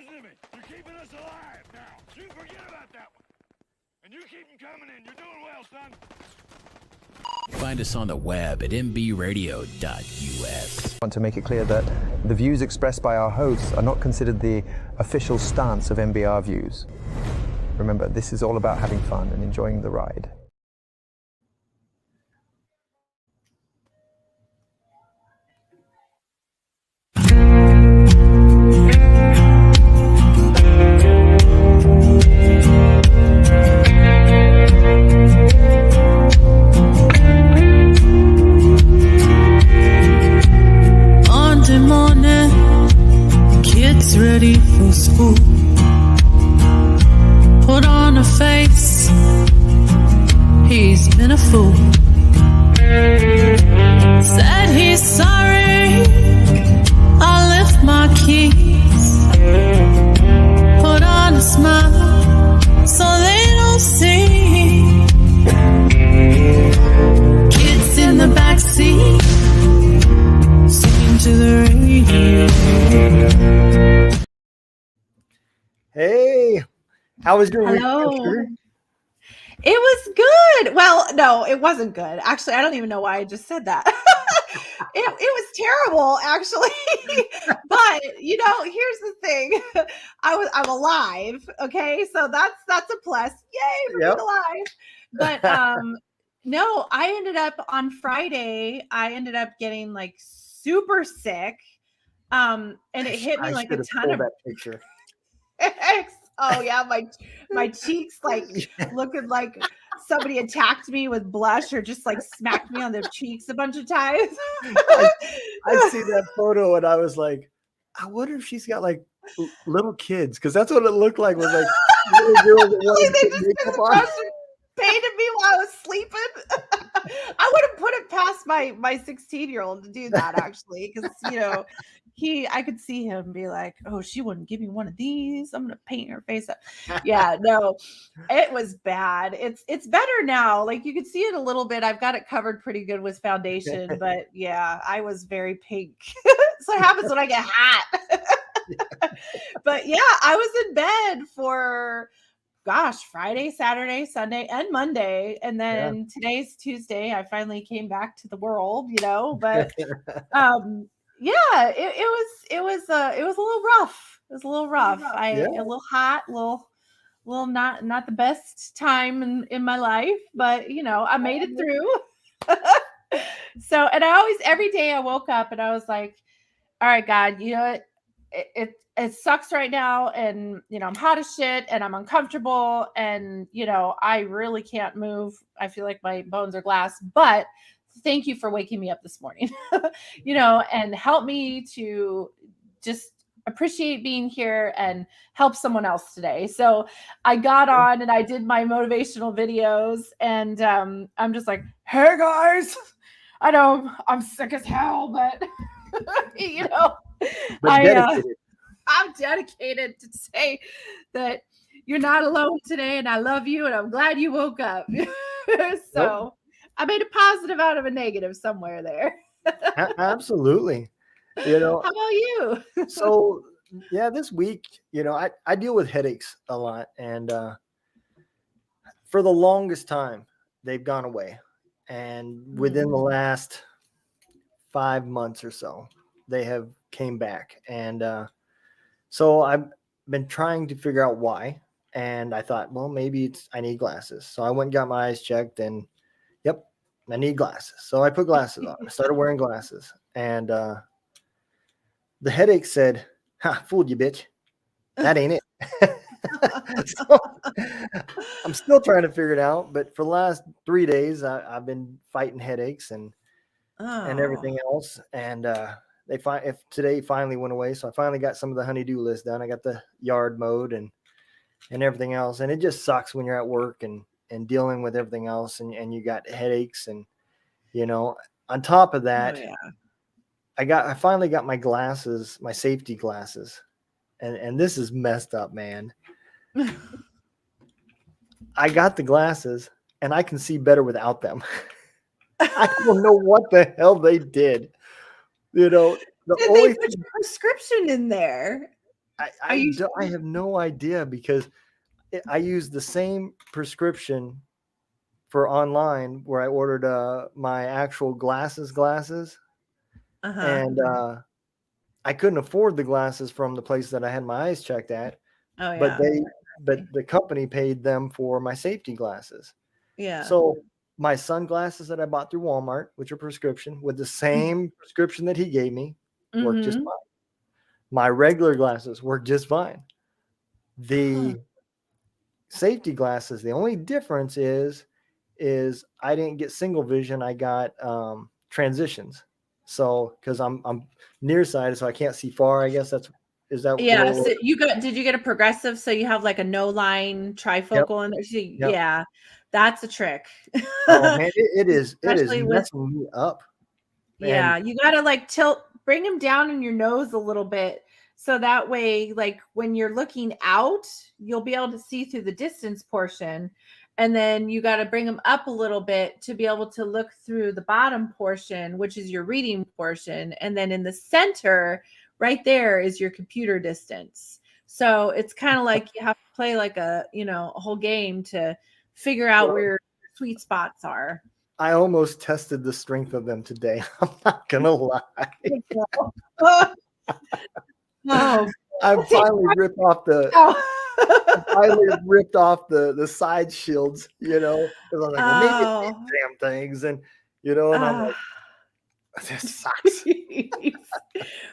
Listen to me. You're keeping us alive now. You forget about that one. And you keep them coming in. You're doing well, son. Find us on the web at mbradio.us. I want to make it clear that the views expressed by our hosts are not considered the official stance of MBR Views. Remember, this is all about having fun and enjoying the ride. Monday morning, kids ready for school. Put on a face, he's been a fool. Said he's sorry, I left my keys. Put on a smile, so they don't see. Kids in the backseat, singing to the radio. Hey, how was your Hello. weekend? It was good. Well, no, it wasn't good. Actually, I don't even know why I just said that. it was terrible, actually. But here's the thing. I'm alive. Okay, so that's a plus. Yay for being alive. But no, I ended up on Friday. I ended up getting like super sick. And it hit me like a ton of that picture. Oh yeah, my cheeks like looking like somebody attacked me with blush or just like smacked me on the cheeks a bunch of times. I see that photo and I was like, I wonder if she's got like little kids, because that's what it looked like. Was like little girls that wanted to put makeup on. Painted me while I was sleeping. I wouldn't put it past my 16-year-old to do that, actually, because I could see him be like, oh, she wouldn't give me one of these. I'm gonna paint her face up. Yeah, no, it was bad. It's better now. Like you could see it a little bit. I've got it covered pretty good with foundation, but yeah, I was very pink. That's what happens when I get hot. But yeah, I was in bed for Friday, Saturday, Sunday, and Monday. And then today's Tuesday. I finally came back to the world, but yeah, it was a little rough. It was a little rough. A little hot, a little not the best time in my life, but I made it through. So, and every day I woke up and I was like, all right, God, it sucks right now, and I'm hot as shit and I'm uncomfortable, and I really can't move. I feel like my bones are glass, but thank you for waking me up this morning. And help me to just appreciate being here and help someone else today. So I got on and I did my motivational videos, and I'm just like, hey guys, I know I'm sick as hell, but I'm dedicated to say that you're not alone today, and I love you, and I'm glad you woke up. So I made a positive out of a negative somewhere there. Absolutely. How about you? So yeah, this week, I deal with headaches a lot, and for the longest time they've gone away, and within the last 5 months or so they have came back, and so I've been trying to figure out why, and I thought, well, maybe I need glasses. So I went and got my eyes checked, and yep, I need glasses. So I put glasses on. I started wearing glasses, and the headache said, "Ha, fooled you, bitch. That ain't it." So I'm still trying to figure it out, but for the last 3 days, I've been fighting headaches and everything else, and if today finally went away, so I finally got some of the honeydew list done. I got the yard mowed and everything else, and it just sucks when you're at work and dealing with everything else, and you got headaches, and on top of that, I finally got my glasses, my safety glasses, and this is messed up, man. I got the glasses and I can see better without them. I don't know what the hell they did. Did they put your prescription in there? I have no idea because I used the same prescription for online where I ordered my actual glasses, and I couldn't afford the glasses from the place that I had my eyes checked at, Oh but yeah. the company paid them for my safety glasses. Yeah. So my sunglasses that I bought through Walmart, which are prescription, with the same prescription that he gave me, worked just fine. My regular glasses worked just fine. The safety glasses, the only difference is I didn't get single vision, I got transitions. So because I'm nearsighted, so I can't see far. I guess is that Yeah. So did you get a progressive? So you have like a no line trifocal in there? So, yeah, that's a trick. Oh man, it is Especially messing me up. Yeah, you gotta like bring them down in your nose a little bit. So that way, like when you're looking out, you'll be able to see through the distance portion. And then you got to bring them up a little bit to be able to look through the bottom portion, which is your reading portion. And then in the center, right there is your computer distance. So it's kind of like you have to play like a whole game to figure out where your sweet spots are. I almost tested the strength of them today. I'm not gonna lie. Oh, I finally ripped off the side shields, because I was like, well, maybe it's these damn things, and I'm like, this sucks.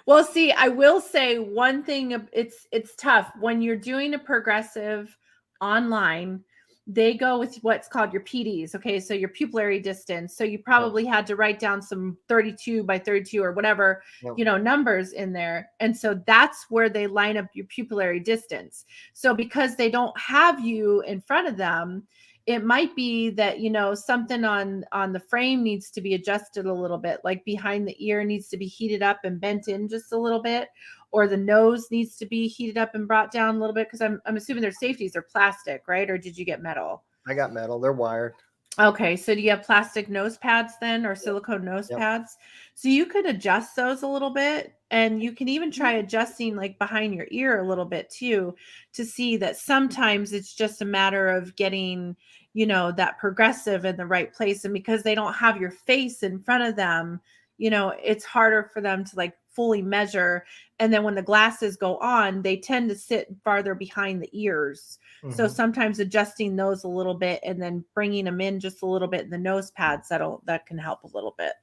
Well, see, I will say one thing. It's tough when you're doing a progressive online. They go with what's called your PDs. Okay. So your pupillary distance. So you probably had to write down some 32 by 32 or whatever, numbers in there. And so that's where they line up your pupillary distance. So because they don't have you in front of them, it might be that, something on the frame needs to be adjusted a little bit, like behind the ear needs to be heated up and bent in just a little bit, or the nose needs to be heated up and brought down a little bit. Cause I'm assuming their safeties are plastic, right? Or did you get metal? I got metal. They're wired. Okay. So do you have plastic nose pads then, or silicone nose pads? So you could adjust those a little bit, and you can even try adjusting like behind your ear a little bit too, to see that sometimes it's just a matter of getting, that progressive in the right place. And because they don't have your face in front of them, it's harder for them to like fully measure. And then when the glasses go on, they tend to sit farther behind the ears. Mm-hmm. So sometimes adjusting those a little bit and then bringing them in just a little bit in the nose pads, that can help a little bit.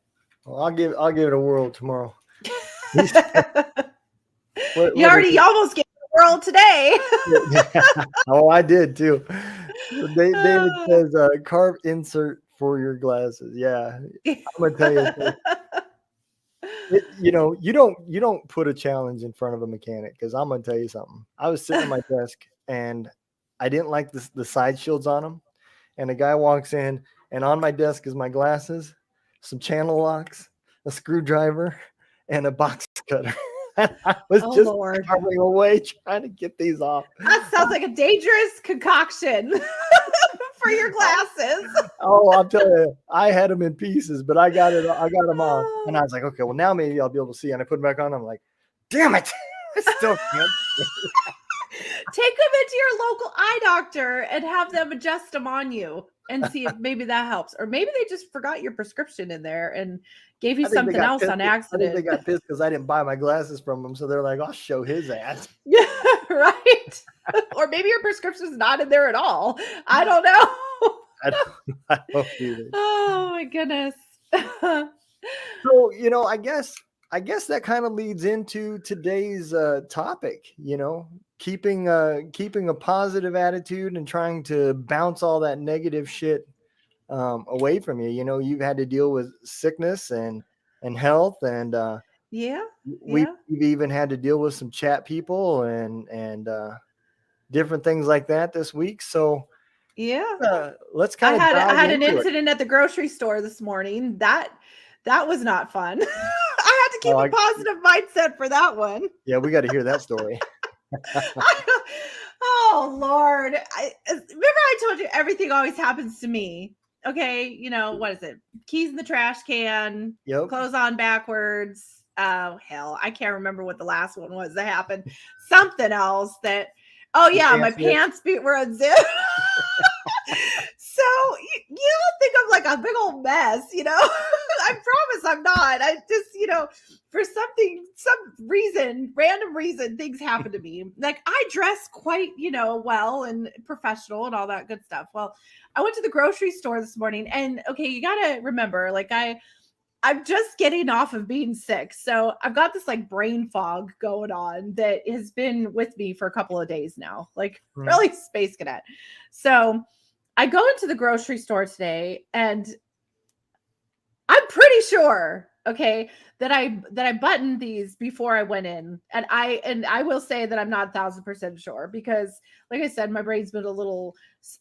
Well, I'll give it a whirl tomorrow. You almost gave it a whirl today. Oh, I did too. David says carb insert for your glasses. Yeah, I'm gonna tell you. You don't put a challenge in front of a mechanic, because I'm gonna tell you something. I was sitting at my desk and I didn't like the side shields on them, and a guy walks in, and on my desk is my glasses, some channel locks, a screwdriver, and a box cutter. I was carving away trying to get these off. That sounds like a dangerous concoction for your glasses. Oh, I'll tell you, I had them in pieces, but I got them off, and I was like, okay, well now maybe I'll be able to see. And I put them back on. I'm like, damn it, I still can't. Take them into your local eye doctor and have them adjust them on you and see if maybe that helps. Or maybe they just forgot your prescription in there and gave you something else on accident. I think they got pissed because I didn't buy my glasses from them. So they're like, I'll show his ass. Yeah, right. Or maybe your prescription's not in there at all. I don't know. I don't either. Oh my goodness. So, I guess that kind of leads into today's topic, keeping a positive attitude and trying to bounce all that negative shit away from you. You've had to deal with sickness and health, and we've even had to deal with some chat people and different things like that this week. So let's kind of I had an incident at the grocery store this morning. That was not fun. I had to keep a positive mindset for that one. Yeah, we got to hear that story. Oh Lord. Remember I told you everything always happens to me. Okay. What is it? Keys in the trash can, clothes on backwards. oh hell, I can't remember what the last one was that happened. Something else that, oh yeah, my pants were unzipped. So you don't think I'm like a big old mess, you know? I promise I'm not. I just, you know, for some reason, random reason, things happen to me. Like I dress quite, you know, well and professional and all that good stuff. Well, I went to the grocery store this morning, and okay, you gotta remember, like I'm just getting off of being sick. So I've got this like brain fog going on that has been with me for a couple of days now, like really space cadet. So I go into the grocery store today, and I'm pretty sure, okay, that I buttoned these before I went in. And I will say that I'm not 1,000% sure, because like I said, my brain's been a little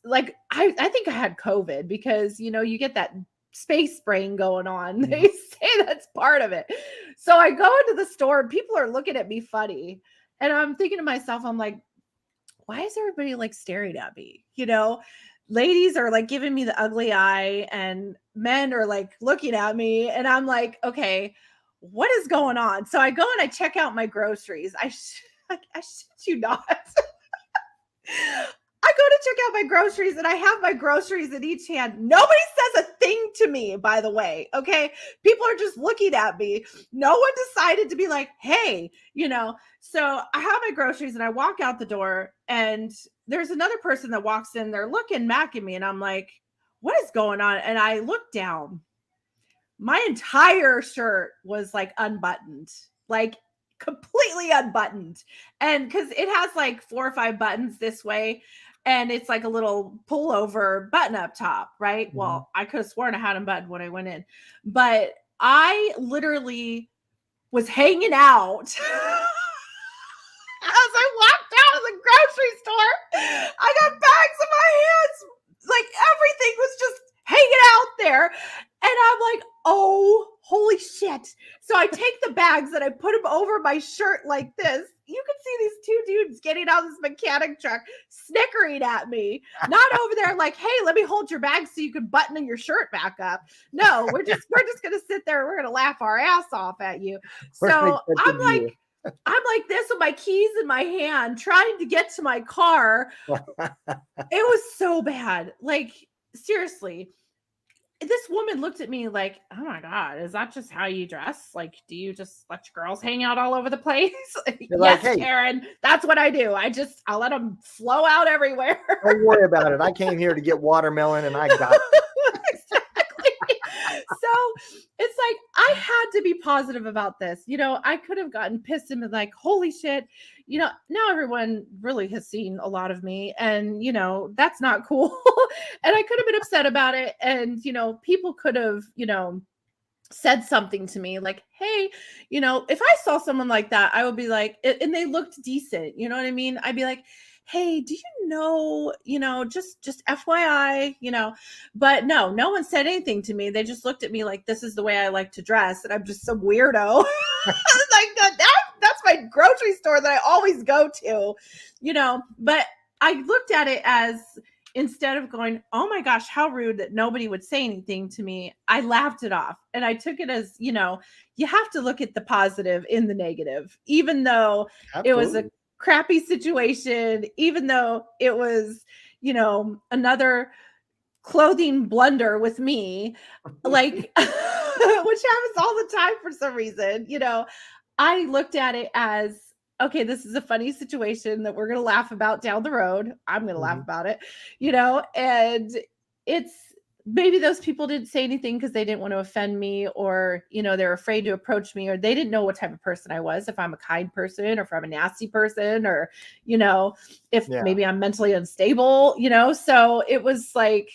like, I think I had COVID, because, you know, you get that space brain going on. They say that's part of it. So I go into the store and people are looking at me funny. And I'm thinking to myself, I'm like, why is everybody like staring at me? You know, ladies are like giving me the ugly eye, and men are like looking at me, and I'm like, okay, what is going on? So I go and I check out my groceries. I shit you not. I go to check out my groceries, and I have my groceries in each hand. Nobody says a thing to me, by the way. Okay. People are just looking at me. No one decided to be like, hey, you know. So I have my groceries and I walk out the door, and there's another person that walks in. They're looking back at me, and I'm like, what is going on? And I look down. My entire shirt was like unbuttoned, like completely unbuttoned. And because it has like 4 or 5 buttons this way, and it's like a little pullover button up top, right? Well, I could have sworn I had them buttoned when I went in, but I literally was hanging out as I walked out of the grocery store. I got bags in my hands, like everything was just hanging out there. And I'm like, oh, holy shit. So I take the bags and I put them over my shirt like this. You can see these 2 dudes getting out of this mechanic truck, snickering at me. Not over there like, hey, let me hold your bag so you can button your shirt back up. No, we're just gonna sit there and we're gonna laugh our ass off at you. So I'm like this with my keys in my hand, trying to get to my car. It was so bad. Like, seriously. This woman looked at me like, oh my God, is that just how you dress? Like, do you just let your girls hang out all over the place? Yes, like, hey, Karen, that's what I do. I'll let them flow out everywhere. Don't worry about it. I came here to get watermelon, and I got it. Exactly. So it's like, I had to be positive about this. You know, I could have gotten pissed and been like, holy shit, you know, now everyone really has seen a lot of me, and, you know, that's not cool. And I could have been upset about it. And, you know, people could have, you know, said something to me like, hey, you know, if I saw someone like that, I would be like, and they looked decent, you know what I mean? I'd be like, hey, do you know, just FYI, you know. But no one said anything to me. They just looked at me like, this is the way I like to dress, and I'm just some weirdo. Like that's my grocery store that I always go to, you know. But I looked at it as, instead of going, oh my gosh, how rude that nobody would say anything to me, I laughed it off. And I took it as, you know, you have to look at the positive in the negative, even though Absolutely. It was a crappy situation, even though it was, you know, another clothing blunder with me, like, which happens all the time for some reason, you know. I looked at it as, okay, this is a funny situation that we're going to laugh about down the road. I'm going to laugh about it, you know, and it's, maybe those people didn't say anything because they didn't want to offend me, or, you know, they're afraid to approach me, or they didn't know what type of person I was, if I'm a kind person or if I'm a nasty person, or, you know, if maybe I'm mentally unstable, you know. So it was like,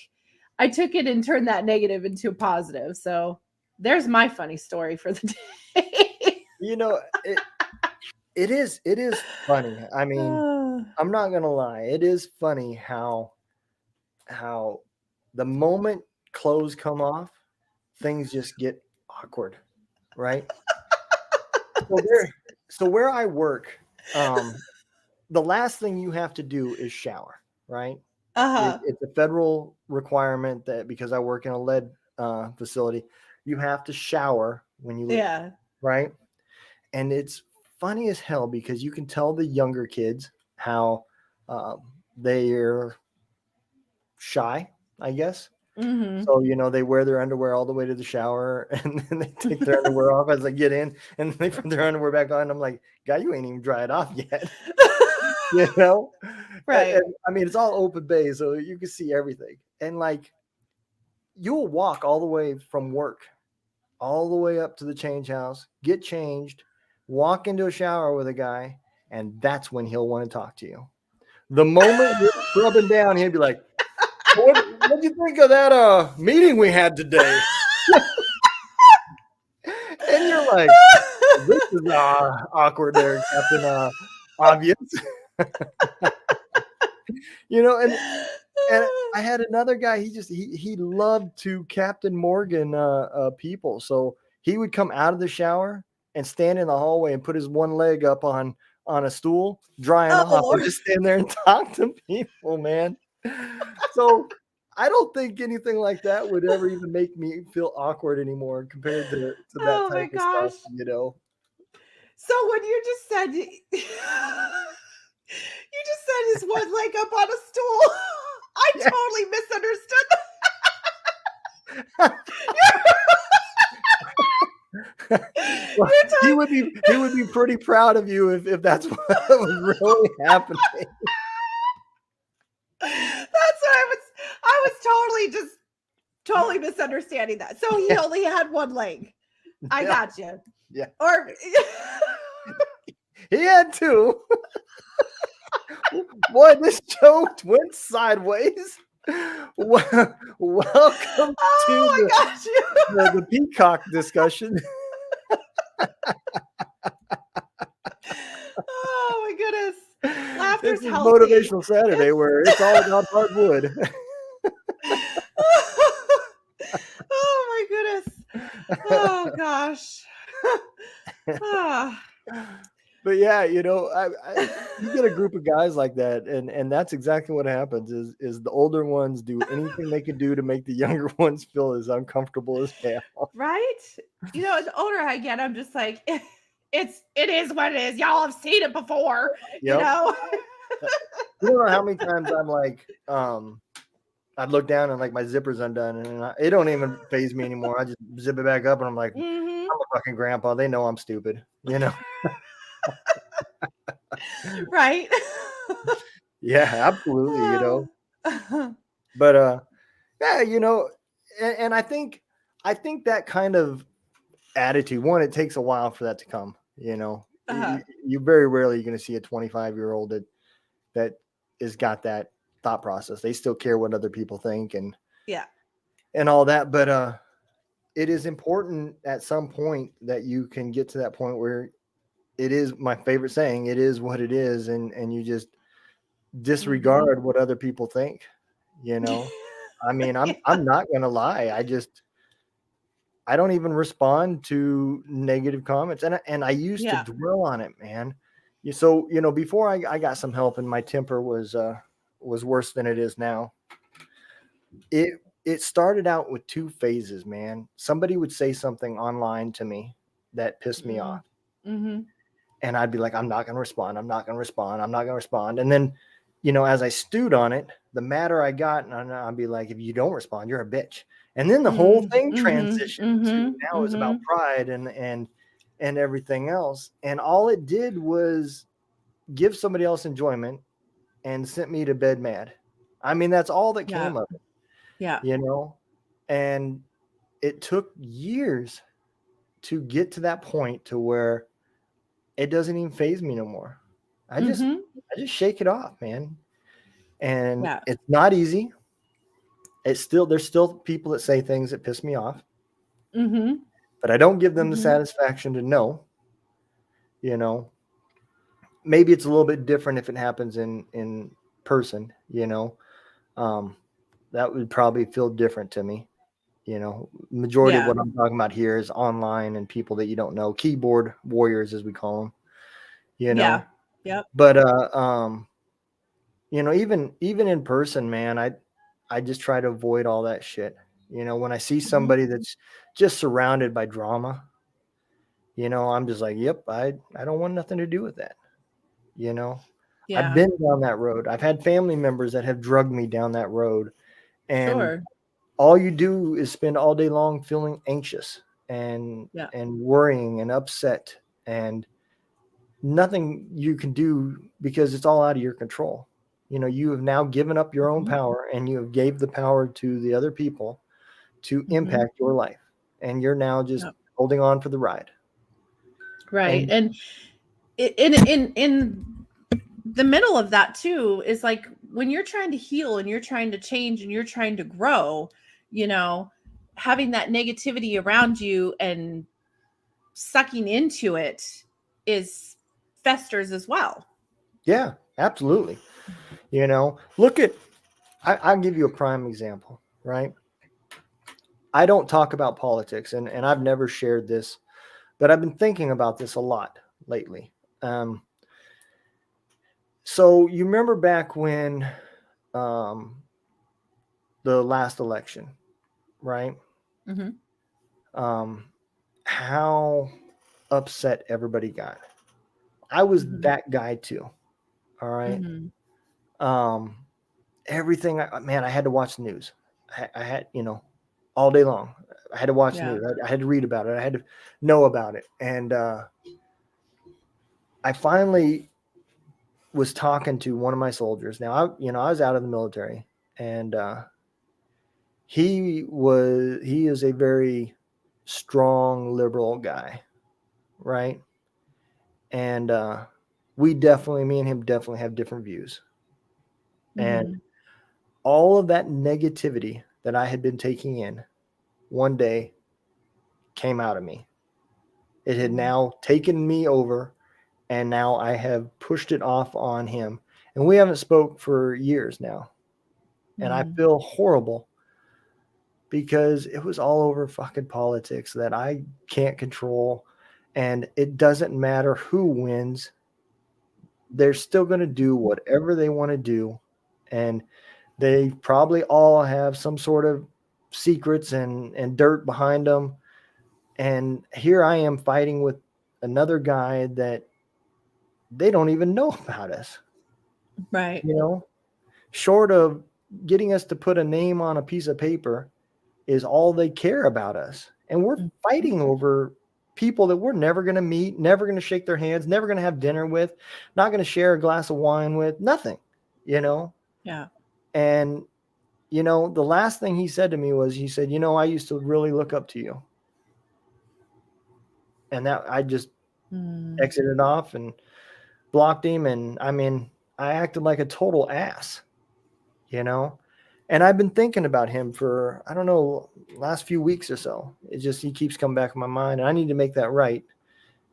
I took it and turned that negative into a positive. So there's my funny story for the day. You know, it is funny. I mean, I'm not going to lie. It is funny how the moment clothes come off, things just get awkward, right? So where I work, the last thing you have to do is shower, right? It's a federal requirement that, because I work in a lead facility, you have to shower when you leave, right? And it's funny as hell because you can tell the younger kids how they're shy, I guess. Mm-hmm. So, they wear their underwear all the way to the shower and then they take their underwear off as they get in and they put their underwear back on. I'm like, guy, you ain't even dried off yet. Right. And, I mean, it's all open bay, so you can see everything. And like, you'll walk all the way from work, all the way up to the change house, get changed, walk into a shower with a guy, and that's when he'll want to talk to you. The moment you're scrubbing down, he'll be like, what'd you think of that meeting we had today? And you're like, this is awkward there, Captain Obvious. And I had another guy, he loved to Captain Morgan people. So he would come out of the shower and stand in the hallway and put his one leg up on a stool, drying off, Lord. and just stand there and talk to people, man. So I don't think anything like that would ever even make me feel awkward anymore compared to that Oh my type of gosh. stuff, So when you just said his one leg up on a stool, I totally misunderstood Well, he would be pretty proud of you if that's what was really happening. That's what I was totally misunderstanding that. So he only had one leg. I got you. Yeah. Or he had two. Boy, this show went sideways. Welcome to the peacock discussion. Oh my goodness. Laughter's This is healthy. Motivational Saturday where it's all about hardwood. Oh my goodness. Oh gosh. Ah. But yeah, you get a group of guys like that, and that's exactly what happens. Is the older ones do anything they can do to make the younger ones feel as uncomfortable as hell. Right? As older I get, I'm just like, it is what it is. Y'all have seen it before. Yep. You don't know how many times I'm like, I'd look down and like my zipper's undone, and it don't even faze me anymore. I just zip it back up, and I'm like, Mm-hmm. I'm a fucking grandpa. They know I'm stupid, Right. Yeah, absolutely, But yeah, and I think that kind of attitude, one, it takes a while for that to come, you very rarely are going to see a 25-year-old that has got that thought process. They still care what other people think and all that, but it is important at some point that you can get to that point where it is my favorite saying, it is what it is, and you just disregard what other people think. I mean, I'm not gonna lie, I don't even respond to negative comments, and I used to dwell on it, man. So before I got some help and my temper was worse than it is now. It started out with two phases, man. Somebody would say something online to me that pissed me off. Mm-hmm. And I'd be like, I'm not going to respond. I'm not going to respond. I'm not going to respond. And then, as I stewed on it, the madder I got, and I'd be like, if you don't respond, you're a bitch. And then the whole thing transitioned to now it's about pride and everything else. And all it did was give somebody else enjoyment and sent me to bed mad. I mean, that's all that came of it. Yeah. And it took years to get to that point to where it doesn't even faze me no more. I just shake it off, man. And it's not easy. There's still people that say things that piss me off. Mm-hmm. But I don't give them the satisfaction to know. Maybe it's a little bit different if it happens in person, that would probably feel different to me. Majority of what I'm talking about here is online and people that you don't know, keyboard warriors, as we call them, Yeah. Yep. But, even in person, man, I just try to avoid all that shit. When I see somebody that's just surrounded by drama, I'm just like, yep, I don't want nothing to do with that. I've Yeah. been down that road. I've had family members that have drugged me down that road. And Sure. all you do is spend all day long feeling anxious and Yeah. worrying and upset, and nothing you can do because it's all out of your control. You have now given up your own Mhm. power, and you have gave the power to the other people to Mhm. impact your life. And you're now just Yep. holding on for the ride. Right. And And in the middle of that too is like when you're trying to heal and you're trying to change and you're trying to grow, you know, having that negativity around you and sucking into it is festers as well. yeah, absolutely. Look at, I'll give you a prime example, right? I don't talk about politics, and I've never shared this, but I've been thinking about this a lot lately. Um, so you remember back when um, the last election, right? Mhm. Um, how upset everybody got. I was Mhm. that guy too. All right. Mhm. Um, everything, man, I had to watch the news. I had, all day long. I had to watch the Yeah. news. I had to read about it. I had to know about it. And I finally was talking to one of my soldiers. Now, I was out of the military, and he is a very strong liberal guy, right? And me and him definitely have different views. And Mhm. all of that negativity that I had been taking in one day came out of me. It had Mhm. now taken me over, and now I have pushed it off on him. And we haven't spoke for years now. And I Mhm. feel horrible because it was all over fucking politics that I can't control. And it doesn't matter who wins. They're still going to do whatever they want to do. And they probably all have some sort of secrets and dirt behind them. And here I am fighting with another guy that they don't even know about us, Right. you know, short of getting us to put a name on a piece of paper is all they care about us. And we're Mhm. fighting over people that we're never going to meet, never going to shake their hands, never going to have dinner with, not going to share a glass of wine with, nothing, you know? Yeah. And, the last thing he said to me was, he said, I used to really look up to you. And that I just Mm. exited off and blocked him. And I mean, I acted like a total ass, you know? And I've been thinking about him for, I don't know, last few weeks or so. He keeps coming back in my mind, and I need to make that right.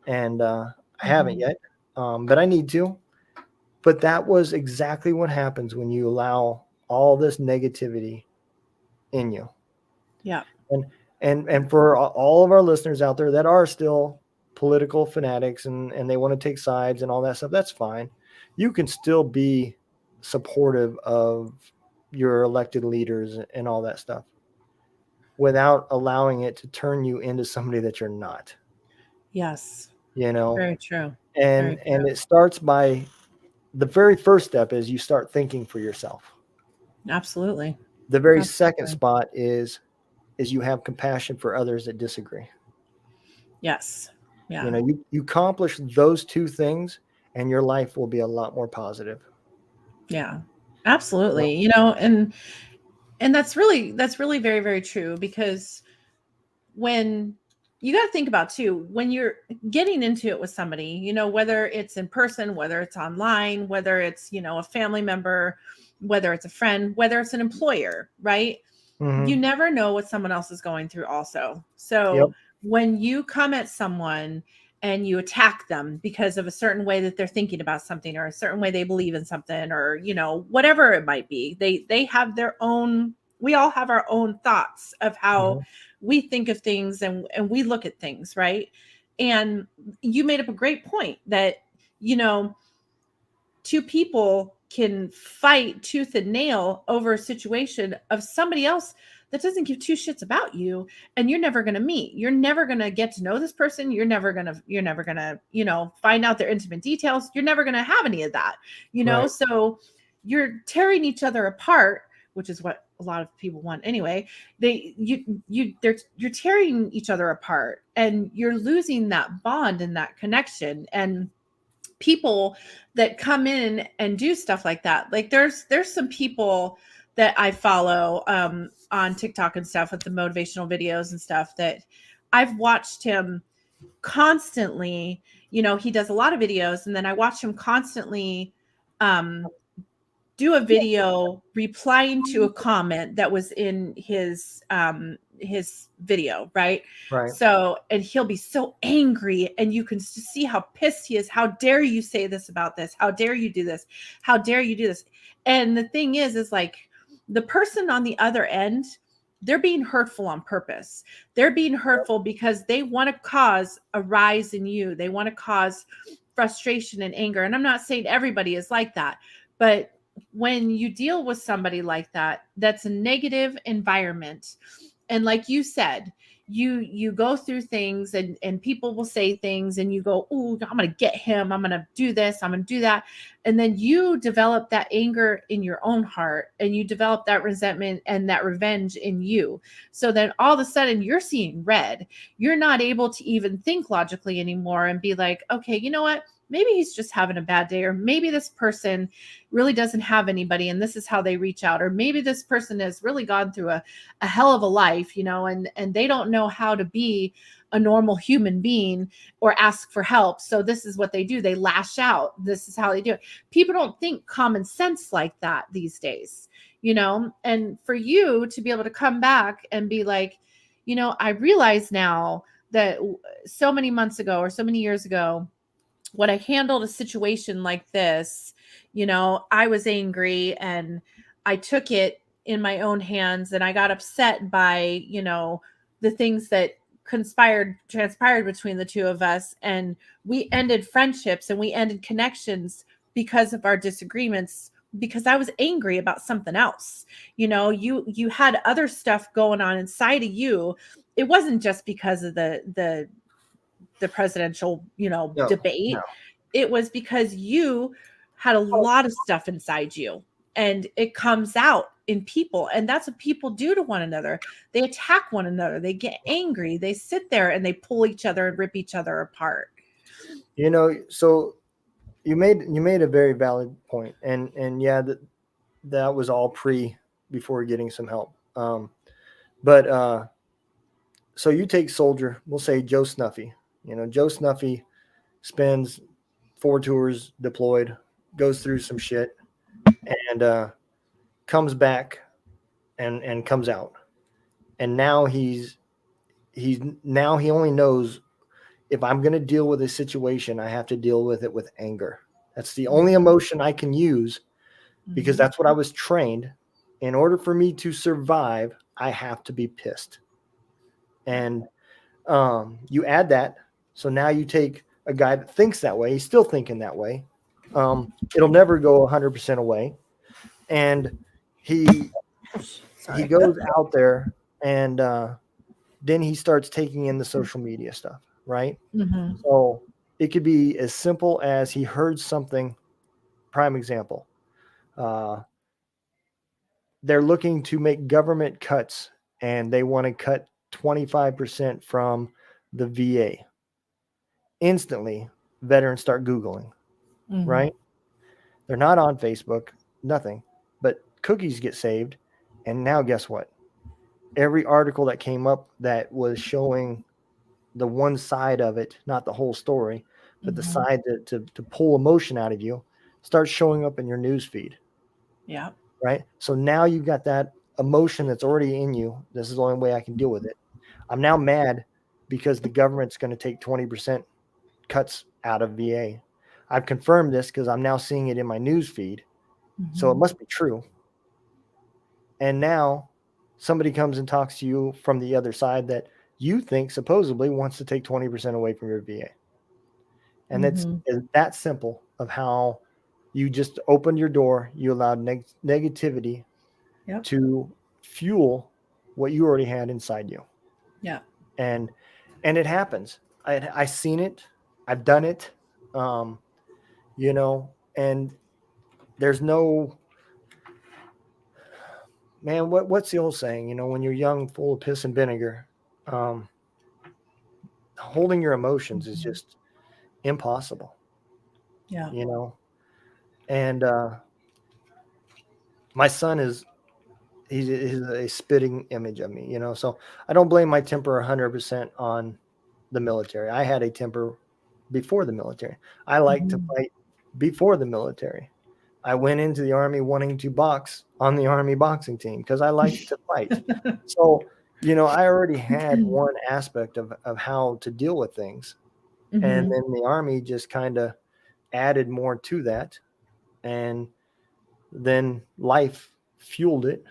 And I haven't Mhm. yet, but I need to. But that was exactly what happens when you allow all this negativity in you. Yeah. And and for all of our listeners out there that are still political fanatics and they want to take sides and all that stuff, that's fine. You can still be supportive of your elected leaders and all that stuff without allowing it to turn you into somebody that you're not, Yes. you know? Very true. And Very true. it starts by, the very first step is you start thinking for yourself. Absolutely. The very second Absolutely. spot is you have compassion for others that disagree. Yes. Yeah. You accomplish those two things and your life will be a lot more positive. Yeah. You know? Absolutely. And that's really very, very true because when you got to think about too, when you're getting into it with somebody, whether it's in person, whether it's online, whether it's, a family member, whether it's a friend, whether it's an employer, right? You Mhm. never know what someone else is going through also. Yep. So when you come at someone and you attack them because of a certain way that they're thinking about something or a certain way they believe in something or whatever it might be, they have their own, we all have our own thoughts of how Mhm. we think of things and we look at things, right? And you made up a great point that you know two people can fight tooth and nail over a situation of somebody else that doesn't give two shits about you, and you're never going to meet. You're never going to get to know this person. You're never going to, you know, find out their intimate details. You're never going to have any of that, you know? Right. So you're tearing each other apart, which is what a lot of people want anyway. You're tearing each other apart, and you're losing that bond and that connection. And people that come in and do stuff like that, like there's some people that I follow on TikTok and stuff with the motivational videos and stuff that I've watched him constantly. You know, he does a lot of videos, and then I watch him constantly do a video replying to a comment that was in his video, right? Right. So, and he'll be so angry, and you can see how pissed he is. How dare you say this about this? How dare you do this? How dare you do this? And the thing is like the person on the other end, they're being hurtful on purpose. They're being hurtful because they want to cause a rise in you. They want to cause frustration and anger. And I'm not saying everybody is like that, but when you deal with somebody like that, that's a negative environment. And like you said, you go through things, and people will say things, and you go, oh, I'm going to get him. I'm going to do this. I'm going to do that. And then you develop that anger in your own heart, and you develop that resentment and that revenge in you. So then all of a sudden you're seeing red. You're not able to even think logically anymore and be like, okay, you know what? Maybe he's just having a bad day, or maybe this person really doesn't have anybody and this is how they reach out, or maybe this person has really gone through a hell of a life, you know, and they don't know how to be a normal human being or ask for help. So this is what they do. They lash out. This is how they do it. People don't think common sense like that these days, you know, and for you to be able to come back and be like, you know, I realize now that so many months ago or so many years ago, when I handled a situation like this, you know, I was angry and I took it in my own hands, and I got upset by, you know, the things that transpired between the two of us. And we ended friendships and we ended connections because of our disagreements, because I was angry about something else. You know, you had other stuff going on inside of you. It wasn't just because of the presidential, you know, debate. No. It was because you had a lot of stuff inside you, and it comes out in people. And that's what people do to one another. They attack one another. They get angry. They sit there and they pull each other and rip each other apart. You know, so you made a very valid point. And yeah, that was all before getting some help. But so you take Soldier, we'll say Joe Snuffy. You know, Joe Snuffy spends 4 tours deployed, goes through some shit, and comes back and comes out. And now he only knows, if I'm going to deal with a situation, I have to deal with it with anger. That's the only emotion I can use, because that's what I was trained. In order for me to survive, I have to be pissed. And you add that. So now you take a guy that thinks that way. He's still thinking that way. It'll never go 100% away. And he goes out there, and then he starts taking in the social media stuff, right? Mm-hmm. So it could be as simple as he heard something. Prime example. They're looking to make government cuts, and they want to cut 25% from the VA. Instantly, veterans start Googling, right? They're not on Facebook, nothing, but cookies get saved. And now guess what? Every article that came up that was showing the one side of it, not the whole story, but the side to pull emotion out of you, starts showing up in your news feed. Yeah. Right. So now you've got that emotion that's already in you. This is the only way I can deal with it. I'm now mad because the government's going to take 20% cuts out of VA. I've confirmed this because I'm now seeing it in my news feed. So it must be true. And now somebody comes and talks to you from the other side that you think supposedly wants to take 20% away from your VA. And it's that simple of how you just opened your door. You allowed negativity to fuel what you already had inside you. Yeah. And it happens. I seen it. I've done it. You know, and there's no, man, what's the old saying? You know, when you're young, full of piss and vinegar, holding your emotions is just impossible. Yeah. You know, and my son is he's a spitting image of me. You know, so I don't blame my temper 100% on the military. I had a temper before the military. I like to fight before the military. I went into the Army wanting to box on the Army boxing team because I like to fight. So, you know, I already had one aspect of how to deal with things. And then the Army just kind of added more to that. And then life fueled it.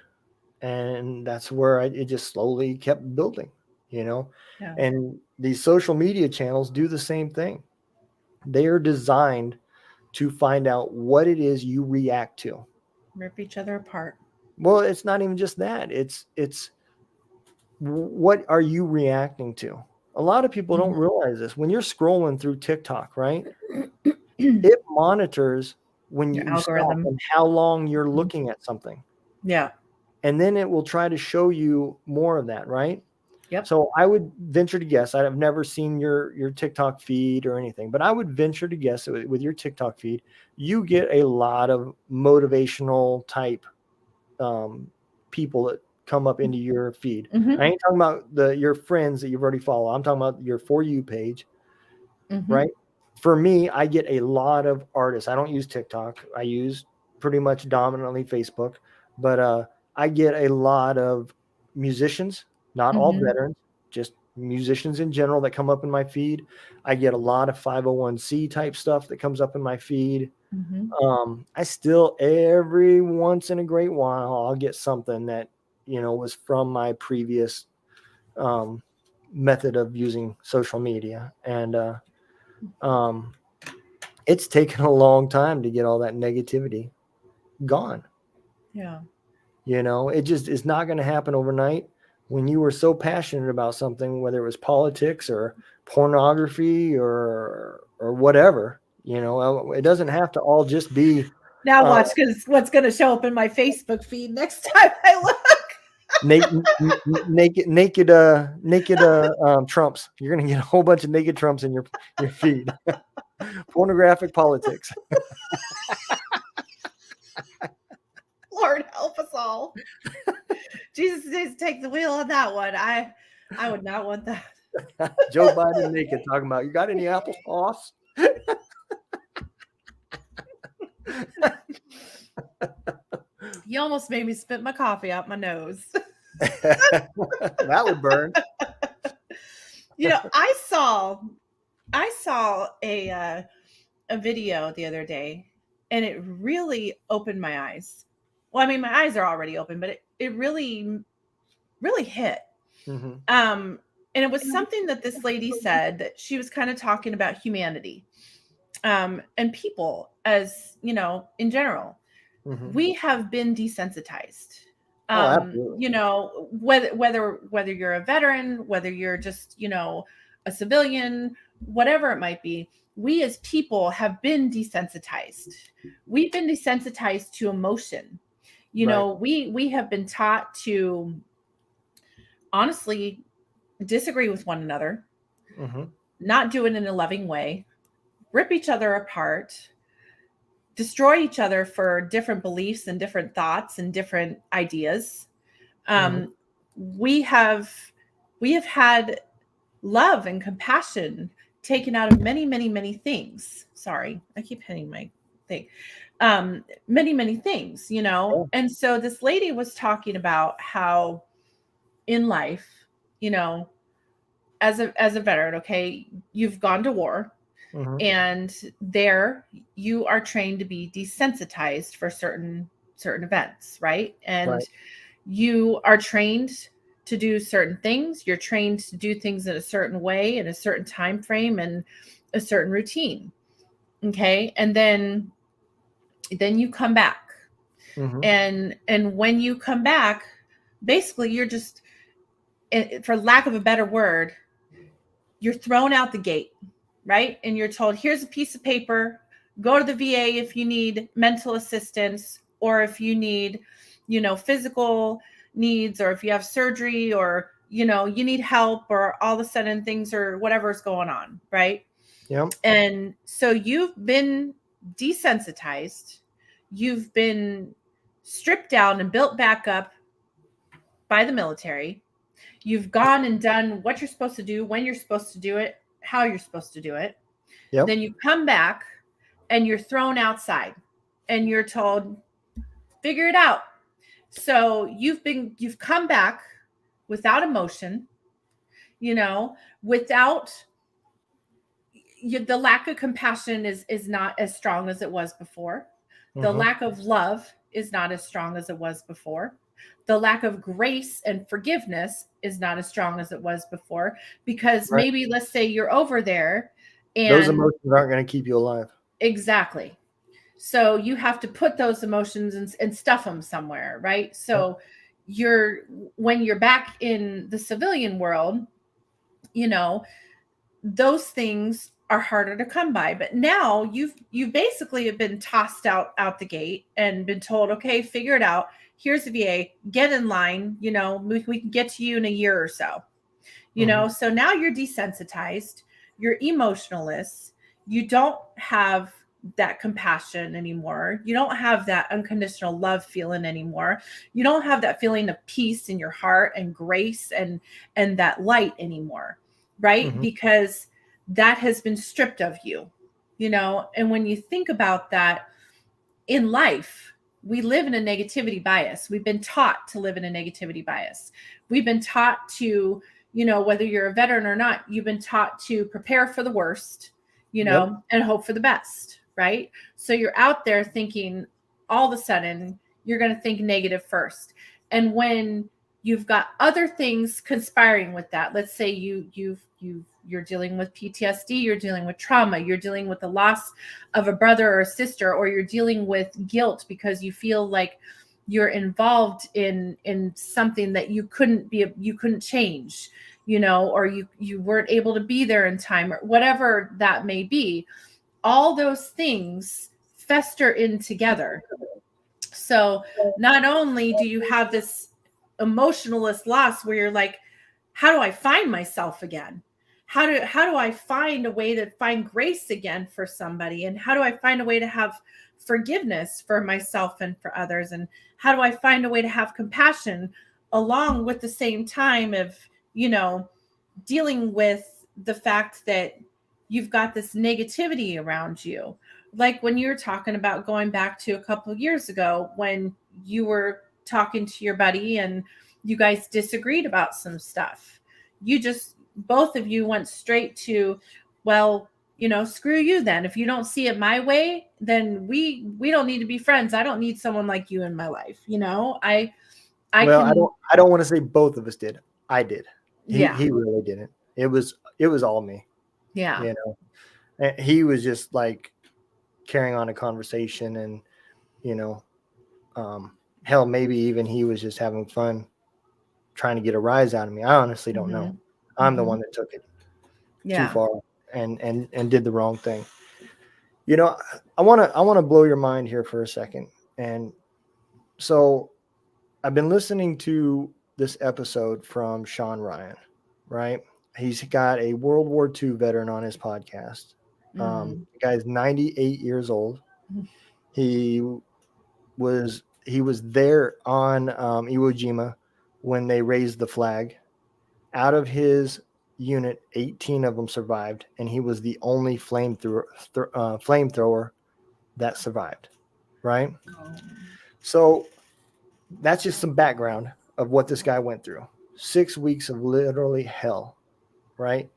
And that's where it just slowly kept building, you know. Yeah. And these social media channels do the same thing. They are designed to find out what it is you react to. Rip each other apart. Well, it's not even just that. It's what are you reacting to? A lot of people don't realize this. When you're scrolling through TikTok, right? It monitors when Your you stop algorithm. and how long you're looking at something. Yeah. And then it will try to show you more of that, right? Yep. So I would venture to guess, I've never seen your TikTok feed or anything, but I would venture to guess that with your TikTok feed, you get a lot of motivational type people that come up into your feed. I ain't talking about your friends that you've already followed. I'm talking about your For You page, right? For me, I get a lot of artists. I don't use TikTok. I use pretty much dominantly Facebook, but I get a lot of musicians, not all veterans, just musicians in general that come up in my feed. I get a lot of 501c type stuff that comes up in my feed. I still, every once in a great while, I'll get something that, you know, was from my previous method of using social media. And it's taken a long time to get all that negativity gone. Yeah. You know, it just is not going to happen overnight. When you were so passionate about something, whether it was politics or pornography or whatever, you know, it doesn't have to all just be. Now watch, because what's going to show up in my Facebook feed next time I look. naked Trumps. You're going to get a whole bunch of naked Trumps in your feed. Pornographic politics. Lord help us all. Jesus needs to take the wheel on that one. I would not want that. Joe Biden naked talking about, you got any applesauce? You almost made me spit my coffee out my nose. That would burn. You know, I saw a video the other day, and it really opened my eyes. Well, I mean, my eyes are already open, but it really, really hit. And it was something that this lady said, that she was kind of talking about humanity, and people, as you know, in general. We have been desensitized. You know, whether you're a veteran, whether you're just, you know, a civilian, whatever it might be, we as people have been desensitized. We've been desensitized to emotion. You know, we have been taught to honestly disagree with one another, not do it in a loving way, rip each other apart, destroy each other for different beliefs and different thoughts and different ideas. We have had love and compassion taken out of many, many, many things. Sorry, I keep hitting my thing. Many, many things, you know. And so this lady was talking about how in life, you know, as a veteran, okay, you've gone to war. And there you are trained to be desensitized for certain events, right? And you are trained to do certain things. You're trained to do things in a certain way, in a certain time frame, and a certain routine. Okay. And then you come back. And when you come back, basically you're just for lack of a better word, you're thrown out the gate, right? And you're told, here's a piece of paper, go to the VA if you need mental assistance, or if you need, physical needs, or if you have surgery, or, you need help, or all of a sudden things or whatever's going on, right? Yep. And so you've been desensitized, you've been stripped down and built back up by the military. You've gone and done what you're supposed to do, when you're supposed to do it, how you're supposed to do it. Yep. Then you come back and you're thrown outside and you're told, figure it out. So you've come back without emotion, without the lack of compassion is not as strong as it was before. The lack of love is not as strong as it was before. The lack of grace and forgiveness is not as strong as it was before, because maybe, let's say you're over there and those emotions aren't going to keep you alive. Exactly. So you have to put those emotions and stuff them somewhere, right? So when you're back in the civilian world, those things are harder to come by. But now you basically have been tossed out the gate and been told, okay, figure it out. Here's the VA, get in line, we can get to you in a year or so, so now you're desensitized, you're emotionless, you don't have that compassion anymore, you don't have that unconditional love feeling anymore, you don't have that feeling of peace in your heart and grace and that light anymore, right? Because that has been stripped of you, and when you think about that in life, we live in a negativity bias. We've been taught to live in a negativity bias. We've been taught to, whether you're a veteran or not, you've been taught to prepare for the worst, and hope for the best, right? So you're out there thinking, all of a sudden, you're going to think negative first. And when you've got other things conspiring with that, let's say you're dealing with PTSD, you're dealing with trauma, you're dealing with the loss of a brother or a sister, or you're dealing with guilt because you feel like you're involved in something that you couldn't change, or you weren't able to be there in time, or whatever that may be. All those things fester in together. So not only do you have this emotionalist loss where you're like, how do I find myself again? How do I find a way to find grace again for somebody? And how do I find a way to have forgiveness for myself and for others? And how do I find a way to have compassion along with the same time of, dealing with the fact that you've got this negativity around you? Like when you're talking about going back to a couple of years ago when you were talking to your buddy and you guys disagreed about some stuff. Both of you went straight to, well, screw you then. If you don't see it my way, then we don't need to be friends. I don't need someone like you in my life. I don't want to say both of us did. I did. He really didn't. It was all me. Yeah. And he was just like carrying on a conversation and, hell, maybe even he was just having fun trying to get a rise out of me. I honestly don't know. I'm the one that took it too far and did the wrong thing. I want to blow your mind here for a second. And so I've been listening to this episode from Sean Ryan, right? He's got a World War II veteran on his podcast. The guy's 98 years old. He was there on Iwo Jima when they raised the flag. Out of his unit, 18 of them survived, and he was the only flamethrower that survived, right? So that's just some background of what this guy went through. 6 weeks of literally hell, right?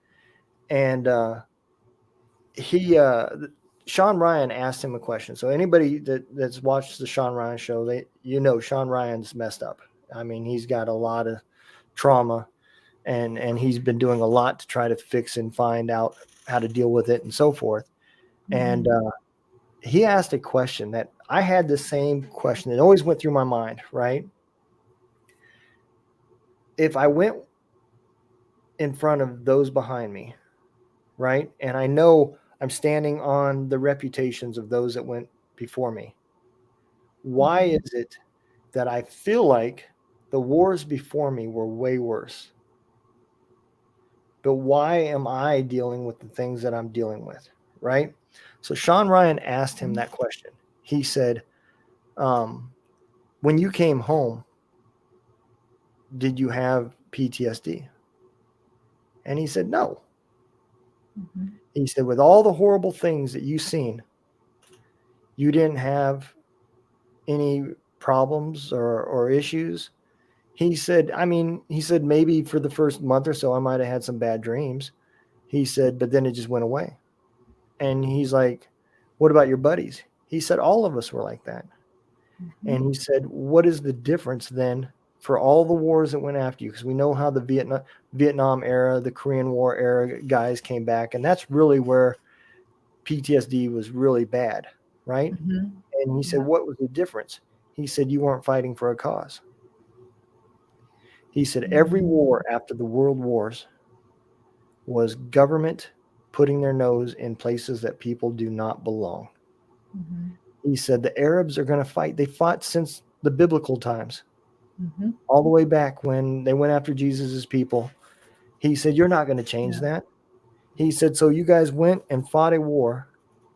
And Sean Ryan asked him a question. So anybody that's watched the Sean Ryan show, Sean Ryan's messed up. I mean, he's got a lot of trauma. And he's been doing a lot to try to fix and find out how to deal with it and so forth. And he asked a question that I had the same question. It always went through my mind, right? If I went in front of those behind me, right? And I know I'm standing on the reputations of those that went before me. Why is it that I feel like the wars before me were way worse? But why am I dealing with the things that I'm dealing with, right? So Sean Ryan asked him that question. He said, when you came home, did you have PTSD? And he said, no. He said, with all the horrible things that you've seen, you didn't have any problems or issues. He said, maybe for the first month or so, I might have had some bad dreams. He said, but then it just went away. And he's like, what about your buddies? He said, all of us were like that. And he said, what is the difference then for all the wars that went after you? Because we know how the Vietnam era, the Korean War era guys came back. And that's really where PTSD was really bad, right? And he said, what was the difference? He said, you weren't fighting for a cause. He said, every war after the world wars was government putting their nose in places that people do not belong. He said, the Arabs are going to fight. They fought since the biblical times, all the way back when they went after Jesus's people. He said, you're not going to change that. He said, so you guys went and fought a war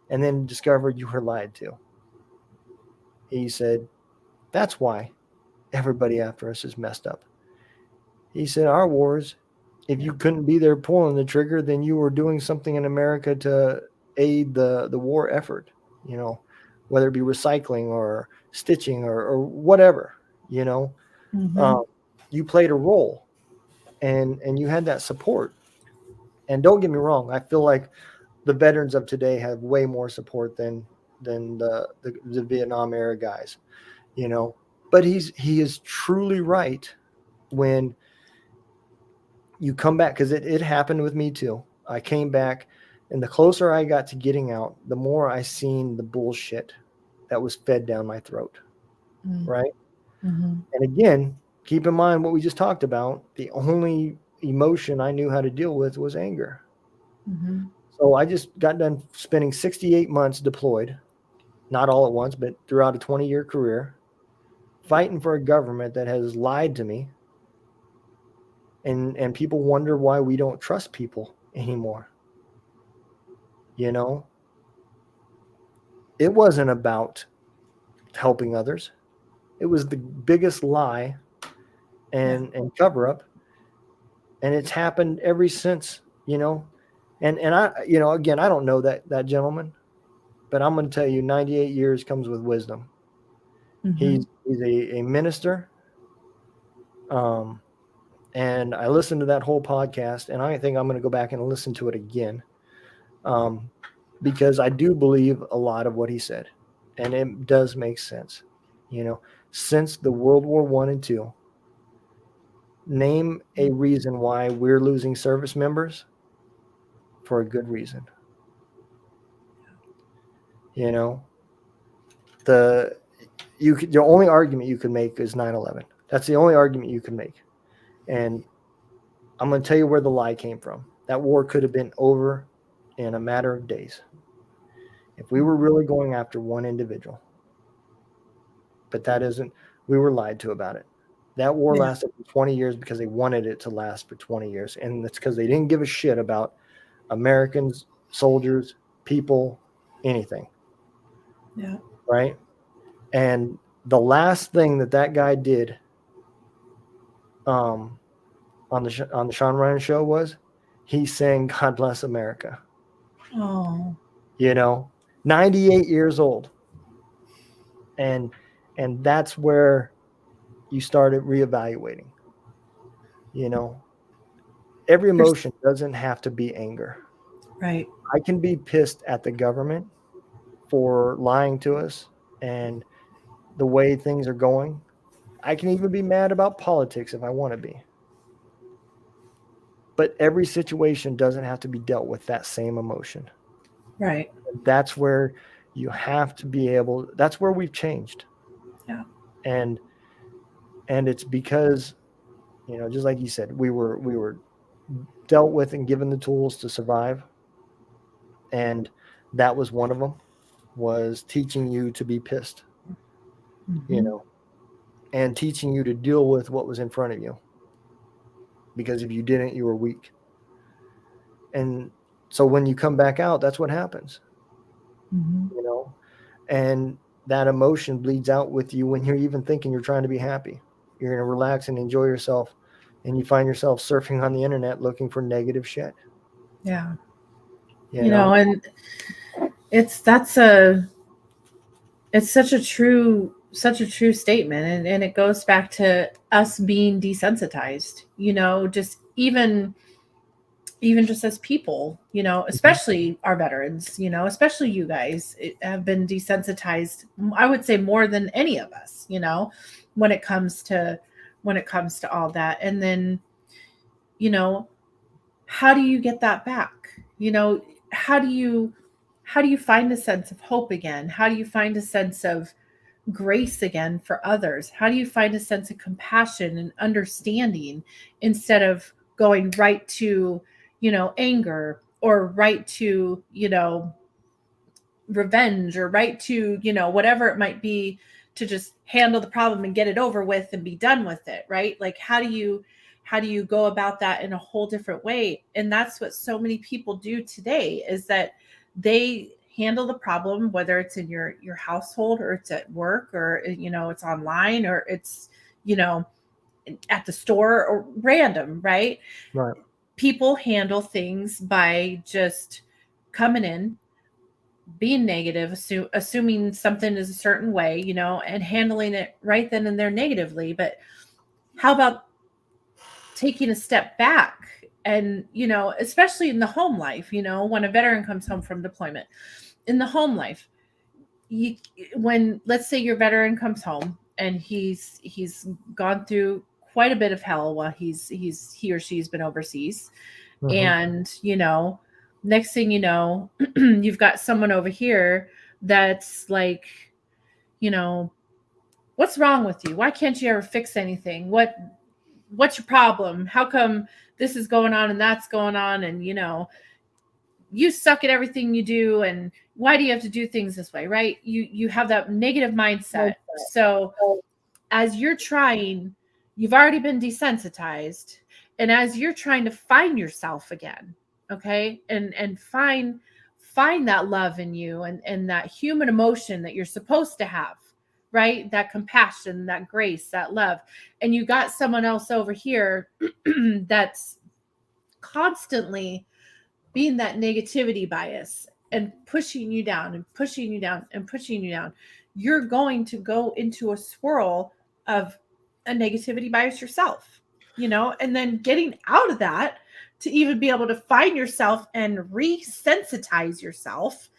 and then discovered you were lied to. He said, that's why everybody after us is messed up. He said, our wars, if you couldn't be there pulling the trigger, then you were doing something in America to aid the war effort, whether it be recycling or stitching or whatever, you played a role and you had that support. And don't get me wrong, I feel like the veterans of today have way more support than the Vietnam era guys, but he is truly right when you come back, because it happened with me too. I came back, and the closer I got to getting out, the more I seen the bullshit that was fed down my throat, right? And again, keep in mind what we just talked about. The only emotion I knew how to deal with was anger. So I just got done spending 68 months deployed, not all at once, but throughout a 20-year career, fighting for a government that has lied to me. And people wonder why we don't trust people anymore. It wasn't about helping others. It was the biggest lie and cover up. And it's happened ever since, and I, again, I don't know that gentleman, but I'm going to tell you 98 years comes with wisdom. He's a minister. And I listened to that whole podcast, and I think I'm going to go back and listen to it again, because I do believe a lot of what he said, and it does make sense. Since the World War I and II, name a reason why we're losing service members for a good reason. The only argument you could make is 9/11. That's the only argument you can make. And I'm going to tell you where the lie came from. That war could have been over in a matter of days if we were really going after one individual. But that isn't, we were lied to about it. That war lasted for 20 years because they wanted it to last for 20 years. And it's because they didn't give a shit about Americans, soldiers, people, anything. Yeah. Right? And the last thing that guy did on the Sean Ryan show was he sang God Bless America. 98 years old. And that's where you started reevaluating. Every emotion doesn't have to be anger. Right. I can be pissed at the government for lying to us and the way things are going. I can even be mad about politics if I want to be. But every situation doesn't have to be dealt with that same emotion. Right. That's where you have to be able, that's where we've changed. Yeah. And it's because, just like you said, we were dealt with and given the tools to survive. And that was one of them, was teaching you to be pissed, you know, and teaching you to deal with what was in front of you. Because if you didn't, you were weak. And so when you come back out, that's what happens, you know, and that emotion bleeds out with you when you're even thinking you're trying to be happy. You're going to relax and enjoy yourself. And you find yourself surfing on the internet looking for negative shit. Yeah. You know? And it's such a true statement. And it goes back to us being desensitized, you know, just even just as people, you know, especially our veterans, you know, especially you guys have been desensitized, I would say more than any of us, you know, when it comes to all that. And then, you know, how do you get that back? You know, how do you find a sense of hope again? How do you find a sense of grace again for others? How do you find a sense of compassion and understanding instead of going right to, you know, anger, or right to, you know, revenge, or right to, you know, whatever it might be, to just handle the problem and get it over with and be done with it, right? Like, how do you go about that in a whole different way? And that's what so many people do today, is that they handle the problem, whether it's in your household, or it's at work, or, you know, it's online, or it's, you know, at the store, or random, right? Right. People handle things by just coming in, being negative, assuming something is a certain way, you know, and handling it right then and there negatively. But how about taking a step back and, you know, especially in the home life, you know, when a veteran comes home from deployment, in the home life, when, let's say your veteran comes home and he's gone through quite a bit of hell while he or she's been overseas. And, you know, next thing you know, you've got someone over here that's like, you know, what's wrong with you? Why can't you ever fix anything? What's your problem? How come this is going on and that's going on? And, you know, you suck at everything you do. And why do you have to do things this way? Right. You have that negative mindset. So as you're trying, you've already been desensitized. And as you're trying to find yourself again, okay, and find that love in you, and that human emotion that you're supposed to have, right? That compassion, that grace, that love. And you got someone else over here that's constantly being that negativity bias and pushing you down and pushing you down and pushing you down. You're going to go into a swirl of a negativity bias yourself, you know, and then getting out of that to even be able to find yourself and resensitize yourself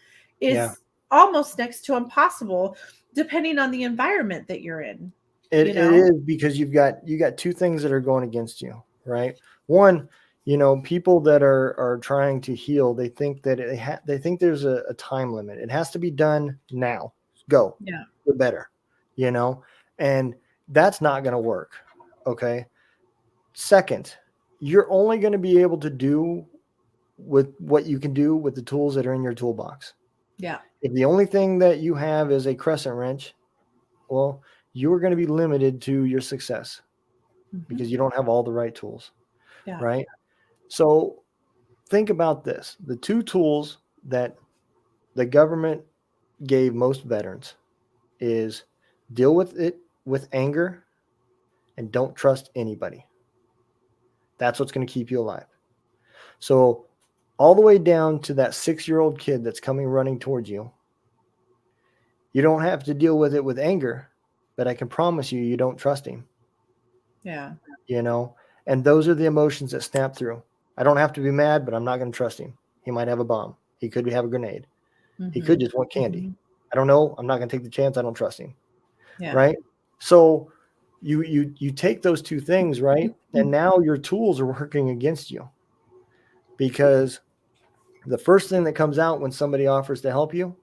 is almost next to impossible, depending on the environment that you're in. It is, because you got two things that are going against you, right? One, you know, people that are trying to heal, they think that they think there's a time limit. It has to be done now. Go. Yeah. The better, you know, and that's not going to work. Okay. Second, you're only going to be able to do with what you can do with the tools that are in your toolbox. Yeah. If the only thing that you have is a crescent wrench, well, you're going to be limited to your success because you don't have all the right tools. Yeah. Right. So think about this. The two tools that the government gave most veterans is deal with it with anger and don't trust anybody. That's what's going to keep you alive. So all the way down to that 6-year-old kid that's coming running towards you, you don't have to deal with it with anger, but I can promise you, you don't trust him. Yeah. You know, and those are the emotions that snap through. I don't have to be mad, but I'm not going to trust him. He might have a bomb. He could have a grenade. He could just want candy. I don't know. I'm not going to take the chance. I don't trust him. Yeah. Right. So you take those two things, right? And now your tools are working against you, because the first thing that comes out when somebody offers to help you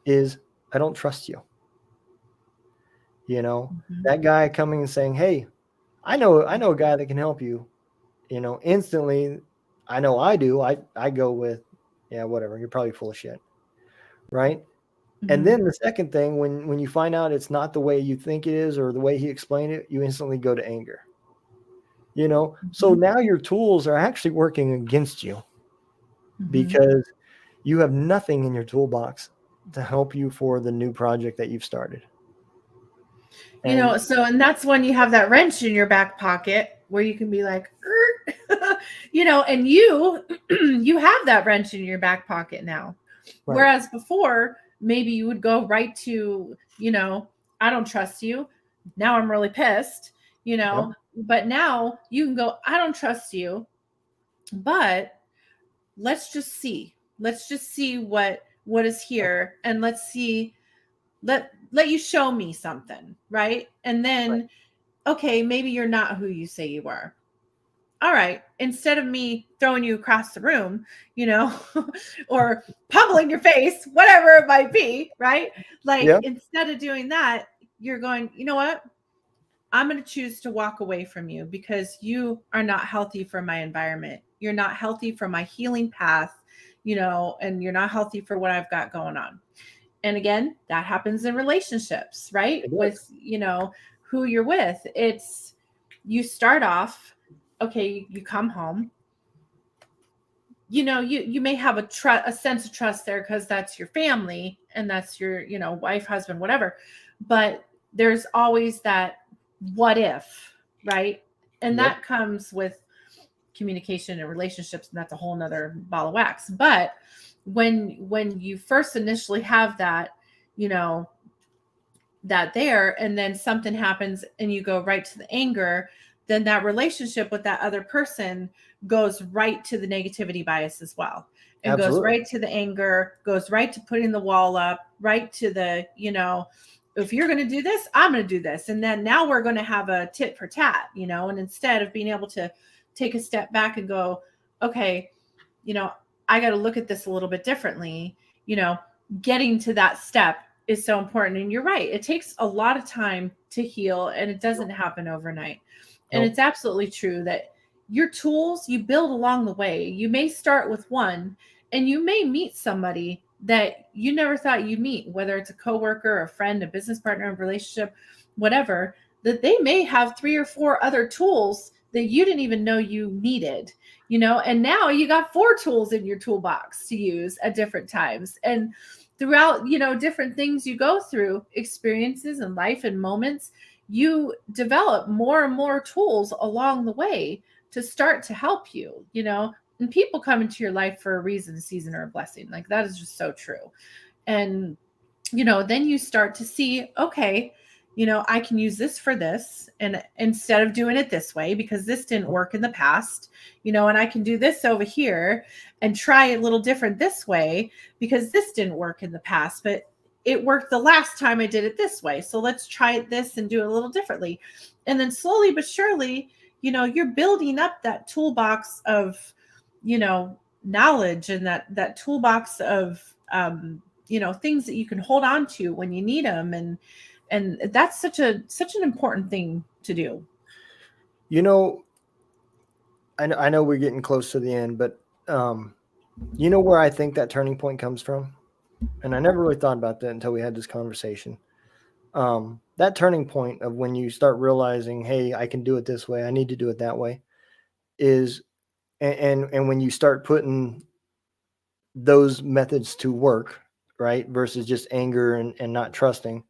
is, I don't trust you. You know, that guy coming and saying, hey, I know a guy that can help you. instantly, I know I do. I go with, yeah, whatever. You're probably full of shit, right? And then the second thing, when you find out it's not the way you think it is or the way he explained it, you instantly go to anger. So now your tools are actually working against you because you have nothing in your toolbox to help you for the new project that you've started. And and that's when you have that wrench in your back pocket where you can be like, and you have that wrench in your back pocket now. Right. Whereas before, maybe you would go right to, I don't trust you. Now I'm really pissed, but now you can go, I don't trust you, but let's just see what is here, and let's see, let you show me something, right? And then, okay, maybe you're not who you say you are. All right, instead of me throwing you across the room, or pummeling your face, whatever it might be, right? Like, instead of doing that, you're going, you know what? I'm going to choose to walk away from you because you are not healthy for my environment. You're not healthy for my healing path, and you're not healthy for what I've got going on. And again, that happens in relationships, right? With, who you're with. It's, you start off, okay, you come home, you may have a sense of trust there because that's your family and that's your, wife, husband, whatever. But there's always that what if, right? And that comes with communication and relationships, and that's a whole nother ball of wax. But when you first initially have that, that there, and then something happens and you go right to the anger, then that relationship with that other person goes right to the negativity bias as well. And goes right to the anger, goes right to putting the wall up, right to the, if you're going to do this, I'm going to do this. And then now we're going to have a tit for tat, and instead of being able to take a step back and go, okay, I got to look at this a little bit differently, getting to that step is so important. And you're right. It takes a lot of time to heal, and it doesn't happen overnight. And it's absolutely true that your tools you build along the way. You may start with one, and you may meet somebody that you never thought you'd meet, whether it's a coworker, a friend, a business partner, a relationship, whatever, that they may have 3 or 4 other tools that you didn't even know you needed, and now you got 4 tools in your toolbox to use at different times. And throughout, different things you go through, experiences in life and moments, you develop more and more tools along the way to start to help you, and people come into your life for a reason, a season, or a blessing. Like, that is just so true. And, then you start to see, okay, I can use this for this, and instead of doing it this way, because this didn't work in the past, and I can do this over here and try a little different this way because this didn't work in the past, but it worked the last time I did it this way. So let's try it this and do it a little differently. And then slowly but surely, you're building up that toolbox of, knowledge, and that toolbox of, things that you can hold on to when you need them. And that's such an important thing to do. I know we're getting close to the end, but where I think that turning point comes from? And I never really thought about that until we had this conversation. That turning point of when you start realizing, hey, I can do it this way, I need to do it that way, is, and when you start putting those methods to work, right, versus just anger and not trusting,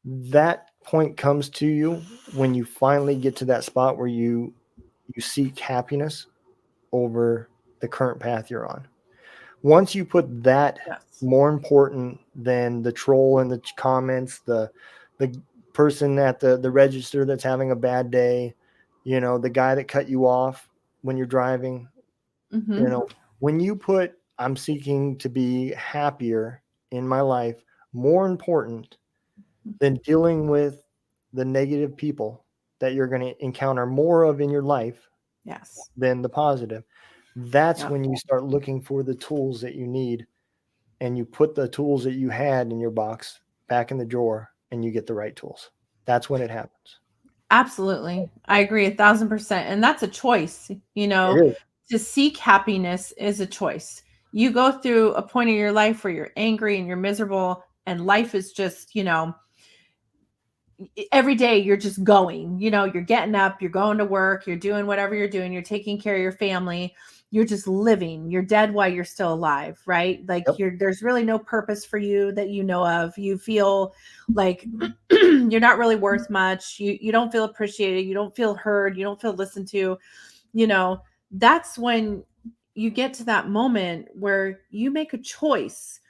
that point comes to you when you finally get to that spot where you seek happiness over the current path you're on. Once you put that more important than the troll in the comments, the person at the register that's having a bad day, the guy that cut you off when you're driving, when you put, I'm seeking to be happier in my life, more important than dealing with the negative people that you're going to encounter more of in your life than the positive. That's when you start looking for the tools that you need, and you put the tools that you had in your box back in the drawer, and you get the right tools. That's when it happens. Absolutely. I agree 1,000%. And that's a choice, It is. to seek happiness is a choice. You go through a point in your life where you're angry and you're miserable, and life is just, every day you're just going, you're getting up, you're going to work, you're doing whatever you're doing, you're taking care of your family, you're just living, you're dead while you're still alive, right? Like Yep. there's really no purpose for you that you know of. You feel like you're not really worth much. You don't feel appreciated, you don't feel heard, you don't feel listened to, that's when you get to that moment where you make a choice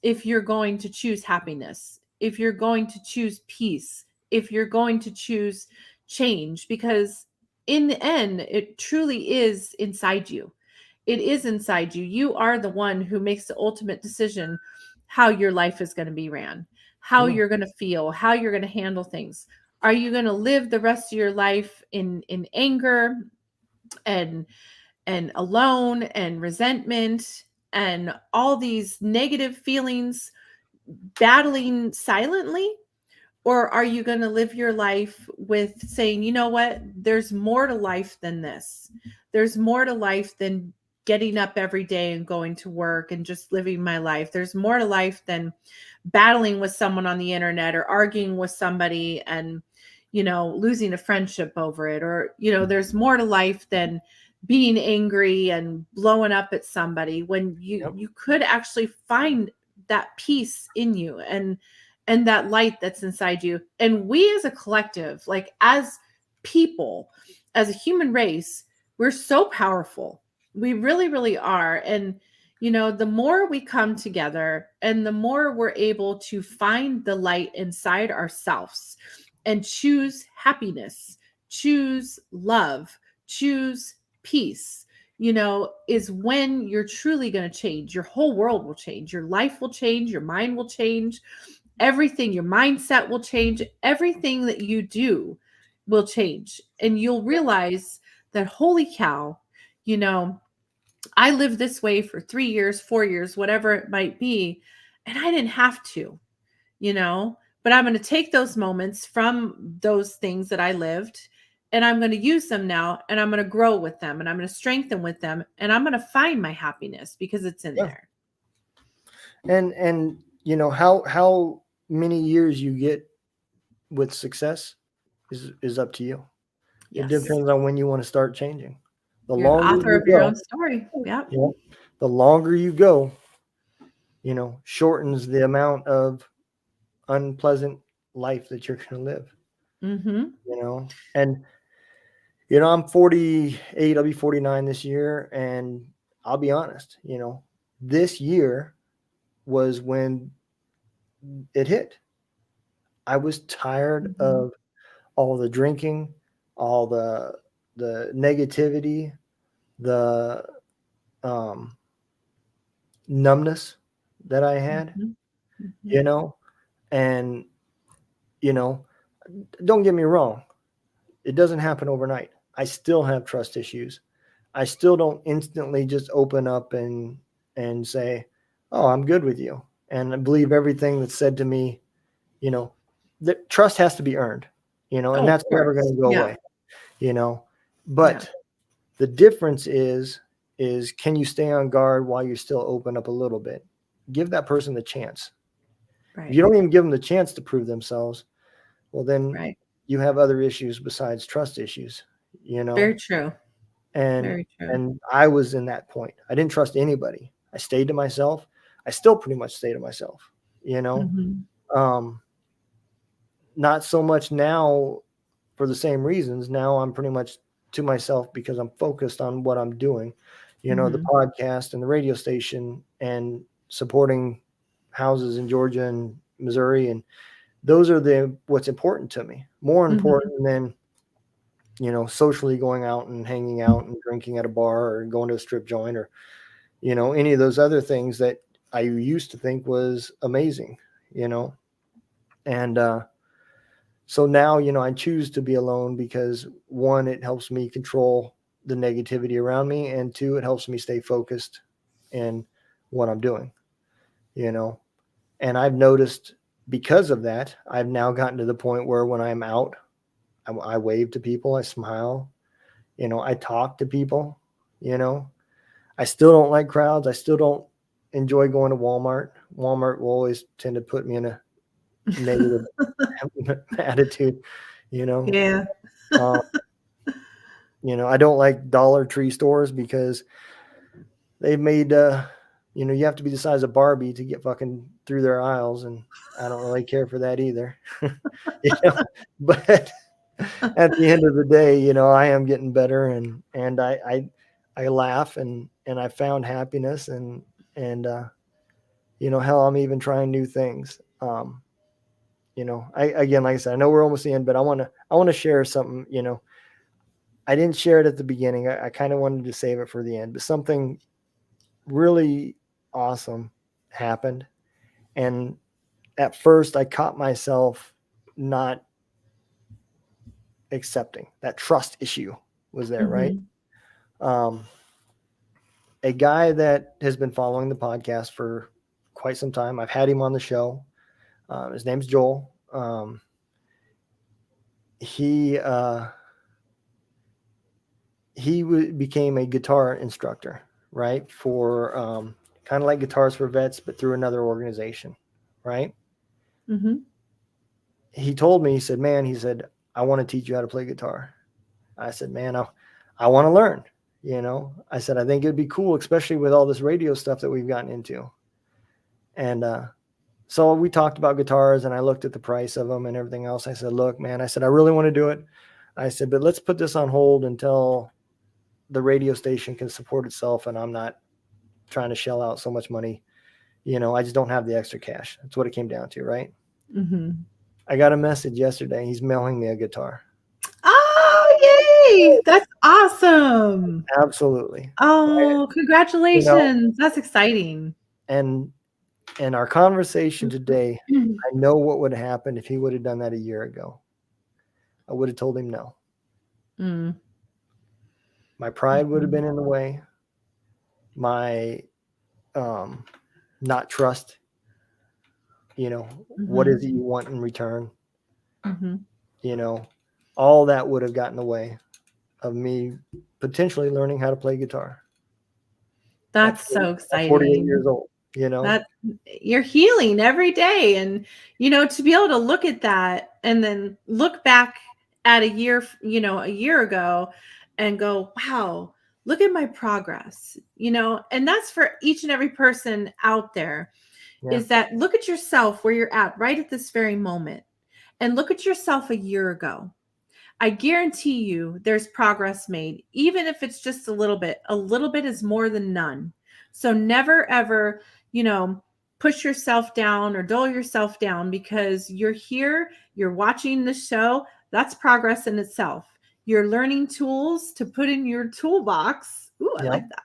if you're going to choose happiness, if you're going to choose peace, if you're going to choose change, because in the end, it truly is inside you. It is inside you. You are the one who makes the ultimate decision how your life is going to be ran, how Yeah. you're going to feel, how you're going to handle things. Are you going to live the rest of your life in anger and alone and resentment and all these negative feelings battling silently? Or are you going to live your life with saying, you know what, there's more to life than this. There's more to life than getting up every day and going to work and just living my life. There's more to life than battling with someone on the internet or arguing with somebody and, losing a friendship over it. Or, there's more to life than being angry and blowing up at somebody, when you could actually find that peace in you and that light that's inside you. And we as a collective, like as people, as a human race, we're so powerful. We really, really are. And, the more we come together and the more we're able to find the light inside ourselves and choose happiness, choose love, choose peace, is when you're truly going to change. Your whole world will change. Your life will change. Your mind will change. Everything, your mindset will change. Everything that you do will change. And you'll realize that, holy cow, I lived this way for 3 years, 4 years, whatever it might be. And I didn't have to, but I'm going to take those moments from those things that I lived, and I'm going to use them now, and I'm going to grow with them, and I'm going to strengthen with them, and I'm going to find my happiness because it's in there. And how many years you get with success is up to you. Yes. It depends on when you want to start changing. You're the author of your own story. Yep. The longer you go, shortens the amount of unpleasant life that you're going to live. Mm-hmm. And I'm 48. I'll be 49 this year, and I'll be honest. This year was when it hit. I was tired of all the drinking, all the negativity, the numbness that I had, and don't get me wrong, it doesn't happen overnight. I still have trust issues. I still don't instantly just open up and say, "Oh, I'm good with you," and I believe everything that's said to me. That trust has to be earned, and that's never going to go away, but the difference is can you stay on guard while you're still open up a little bit? Give that person the chance. Right. If you don't even give them the chance to prove themselves, well, then you have other issues besides trust issues, Very true. And, Very true. And I was in that point. I didn't trust anybody. I stayed to myself. I still pretty much stay to myself, not so much now for the same reasons. Now I'm pretty much to myself because I'm focused on what I'm doing, the podcast and the radio station and supporting houses in Georgia and Missouri. And those are what's important to me, more important than, socially going out and hanging out and drinking at a bar or going to a strip joint or, any of those other things that I used to think was amazing, and, so now, I choose to be alone because 1, it helps me control the negativity around me, and 2, it helps me stay focused in what I'm doing, and I've noticed because of that, I've now gotten to the point where when I'm out, I wave to people. I smile. You know, I talk to people. You know, I still don't like crowds. I still don't enjoy going to Walmart. Walmart will always tend to put me in a negative attitude. You know, Yeah. you know, I don't like Dollar Tree stores because they've made, you know, you have to be the size of Barbie to get fucking through their aisles, and I don't really care for that either. You know, but at the end of the day, you know, I am getting better, and I laugh and I found happiness, and you know, hell, I'm even trying new things. You know, again, like I said, I know we're almost the end, but I want to share something. You know, I didn't share it at the beginning. I kind of wanted to save it for the end, but something really awesome happened. And at first I caught myself not accepting. That trust issue was there, right? A guy that has been following the podcast for quite some time. I've had him on the show. His name's Joel. He became a guitar instructor, right? For kind of like Guitars for Vets, but through another organization, right? He told me, he said, man, he said, I want to teach you how to play guitar. I said, man, I want to learn, you know. I said, I think it'd be cool, especially with all this radio stuff that we've gotten into. And so we talked about guitars, and I looked at the price of them and everything else. I said, look, man, I said, I really want to do it. I said, but let's put this on hold until the radio station can support itself, and I'm not trying to shell out so much money. You know, I just don't have the extra cash. That's what it came down to, right? I got a message yesterday. He's mailing me a guitar. Oh, yay! That's awesome. Absolutely. Oh, congratulations. You know, that's exciting. And our conversation today, I know what would have happened if he would have done that a year ago. I would have told him no. My pride would have been in the way. My not trust. You know, what is it you want in return? You know, all that would have gotten in the way of me potentially learning how to play guitar. That's so exciting. 48 years old, you know. That you're healing every day. And, you know, to be able to look at that and then look back at a year ago and go, wow, look at my progress, you know. And that's for each and every person out there. Is that look at yourself where you're at right at this very moment, and look at yourself a year ago. I guarantee you there's progress made, even if it's just a little bit. A little bit is more than none. So never, ever, you know, push yourself down or dull yourself down because you're here, you're watching the show. That's progress in itself. You're learning tools to put in your toolbox. Ooh, I like that.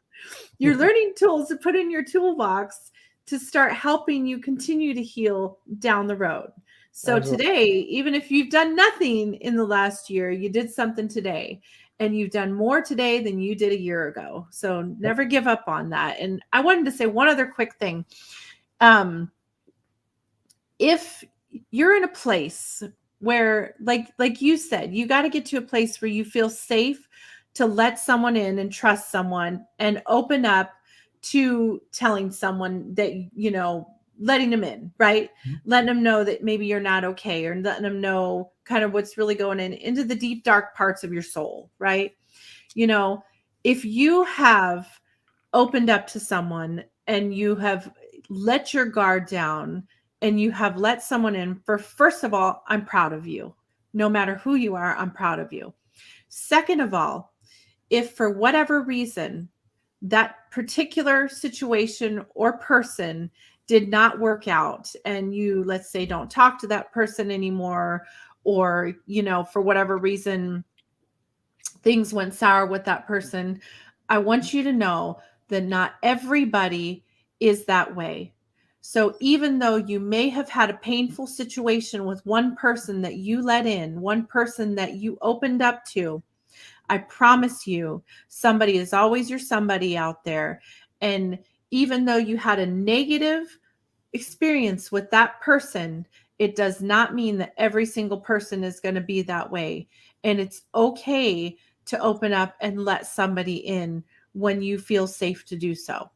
You're learning tools to put in your toolbox to start helping you continue to heal down the road. So today, even if you've done nothing in the last year, you did something today, and you've done more today than you did a year ago. So never give up on that. And I wanted to say one other quick thing. If you're in a place where, like you said, you got to get to a place where you feel safe to let someone in and trust someone and open up to telling someone that, you know, letting them in, right? Letting them know that maybe you're not okay, or letting them know kind of what's really going into the deep, dark parts of your soul, right? You know, if you have opened up to someone and you have let your guard down and you have let someone in, first of all, I'm proud of you. No matter who you are, I'm proud of you. Second of all, if for whatever reason that particular situation or person did not work out and you, let's say, don't talk to that person anymore, or, you know, for whatever reason things went sour with that person, I want you to know that not everybody is that way. So even though you may have had a painful situation with one person that you let in, one person that you opened up to, I promise you, somebody is always your somebody out there. And even though you had a negative experience with that person It does not mean that every single person is going to be that way. And it's okay to open up and let somebody in when you feel safe to do so.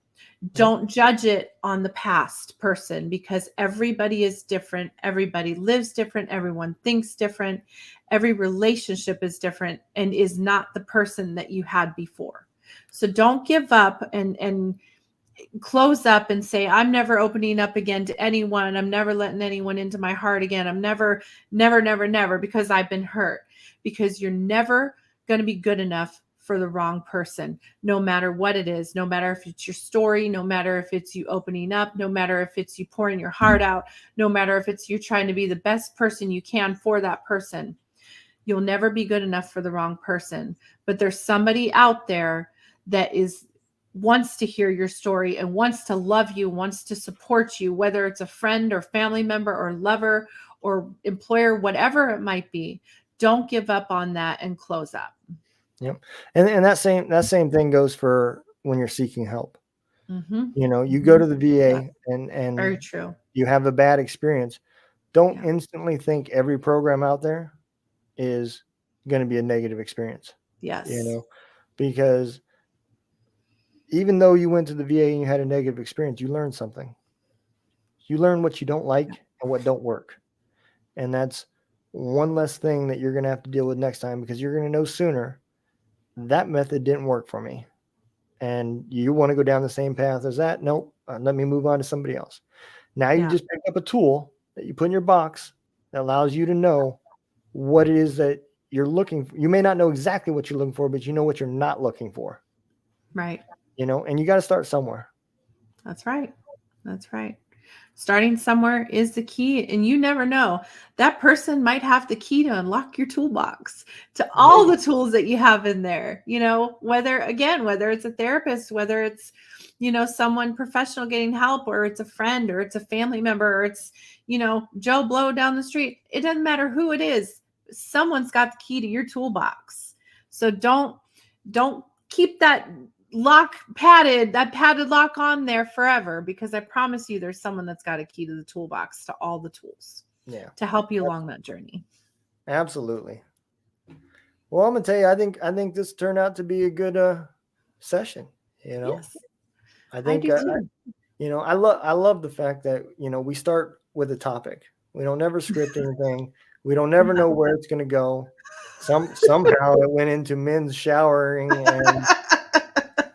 Don't judge it on the past person, because everybody is different. Everybody lives different. Everyone thinks different. Every relationship is different and is not the person that you had before. So don't give up and close up and say, I'm never opening up again to anyone. I'm never letting anyone into my heart again. I'm never, because I've been hurt. Because you're never going to be good enough for the wrong person, no matter what it is, no matter if it's your story, no matter if it's you opening up, no matter if it's you pouring your heart out, no matter if it's you trying to be the best person you can for that person. You'll never be good enough for the wrong person. But there's somebody out there that wants to hear your story and wants to love you, wants to support you, whether it's a friend or family member or lover or employer, whatever it might be. Don't give up on that and close up. Yep. And that same thing goes for when you're seeking help. Mm-hmm. You know, you go to the VA and very true. You have a bad experience. Don't instantly think every program out there is going to be a negative experience. Yes. You know, because even though you went to the VA and you had a negative experience, you learned something. You learn what you don't like and what don't work. And that's one less thing that you're going to have to deal with next time, because you're going to know sooner that method didn't work for me. And you want to go down the same path as that? Nope. Let me move on to somebody else. Now you just pick up a tool that you put in your box that allows you to know what it is that you're looking for. You may not know exactly what you're looking for, but you know what you're not looking for. Right. You know, and you got to start somewhere. That's right. That's right. Starting somewhere is the key. And you never know. That person might have the key to unlock your toolbox to all the tools that you have in there. You know, whether it's a therapist, whether it's, you know, someone professional getting help, or it's a friend, or it's a family member, or it's, you know, Joe Blow down the street. It doesn't matter who it is. Someone's got the key to your toolbox. So don't keep that padded lock on there forever, because I promise you there's someone that's got a key to the toolbox to all the tools to help you along that journey. Absolutely. Well, I'm gonna tell you, I think this turned out to be a good session. You know, yes, I think you know, I love the fact that, you know, we start with a topic. We don't never script anything. We don't never know where it's gonna go. Somehow it went into men's showering and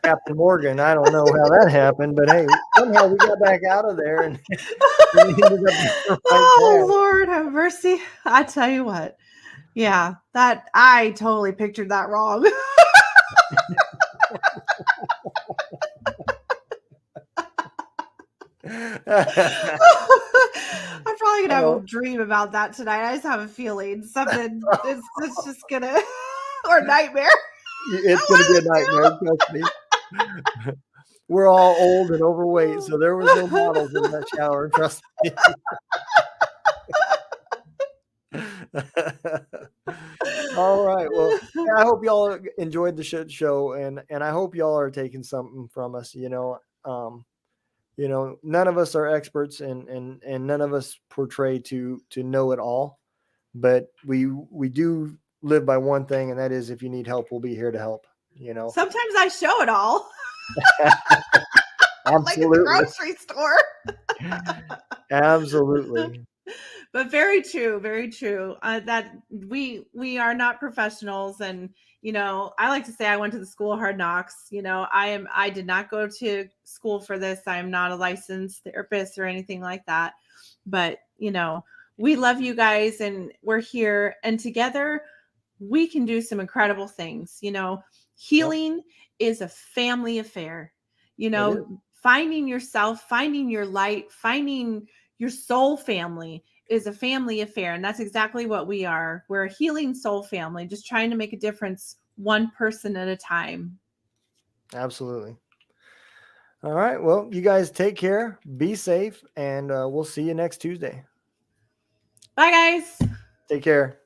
Captain Morgan. I don't know how that happened, but hey, somehow we got back out of there and we ended up the right Lord have mercy. I tell you what. Yeah, that I totally pictured that wrong. I'm probably gonna have a dream about that tonight. I just have a feeling something it's just gonna or nightmare. It's gonna be a nightmare, trust me. We're all old and overweight, so there was no models in that shower, trust me. All right. Well, I hope y'all enjoyed the show, and I hope y'all are taking something from us. You know, none of us are experts, and none of us portray to know it all, but we do live by one thing, and that is, if you need help, we'll be here to help. You know, sometimes I show it all. Absolutely. Like at the grocery store. Absolutely. But very true, very true. That we are not professionals, and you know, I like to say I went to the school of hard knocks. You know, I did not go to school for this. I am not a licensed therapist or anything like that. But you know, we love you guys, and we're here, and together we can do some incredible things. You know, healing is a family affair. You know, finding yourself, finding your light, finding your soul family is a family affair. And that's exactly what we are. We're a healing soul family, just trying to make a difference one person at a time. Absolutely. All right. Well, you guys take care, be safe, and we'll see you next Tuesday. Bye, guys. Take care.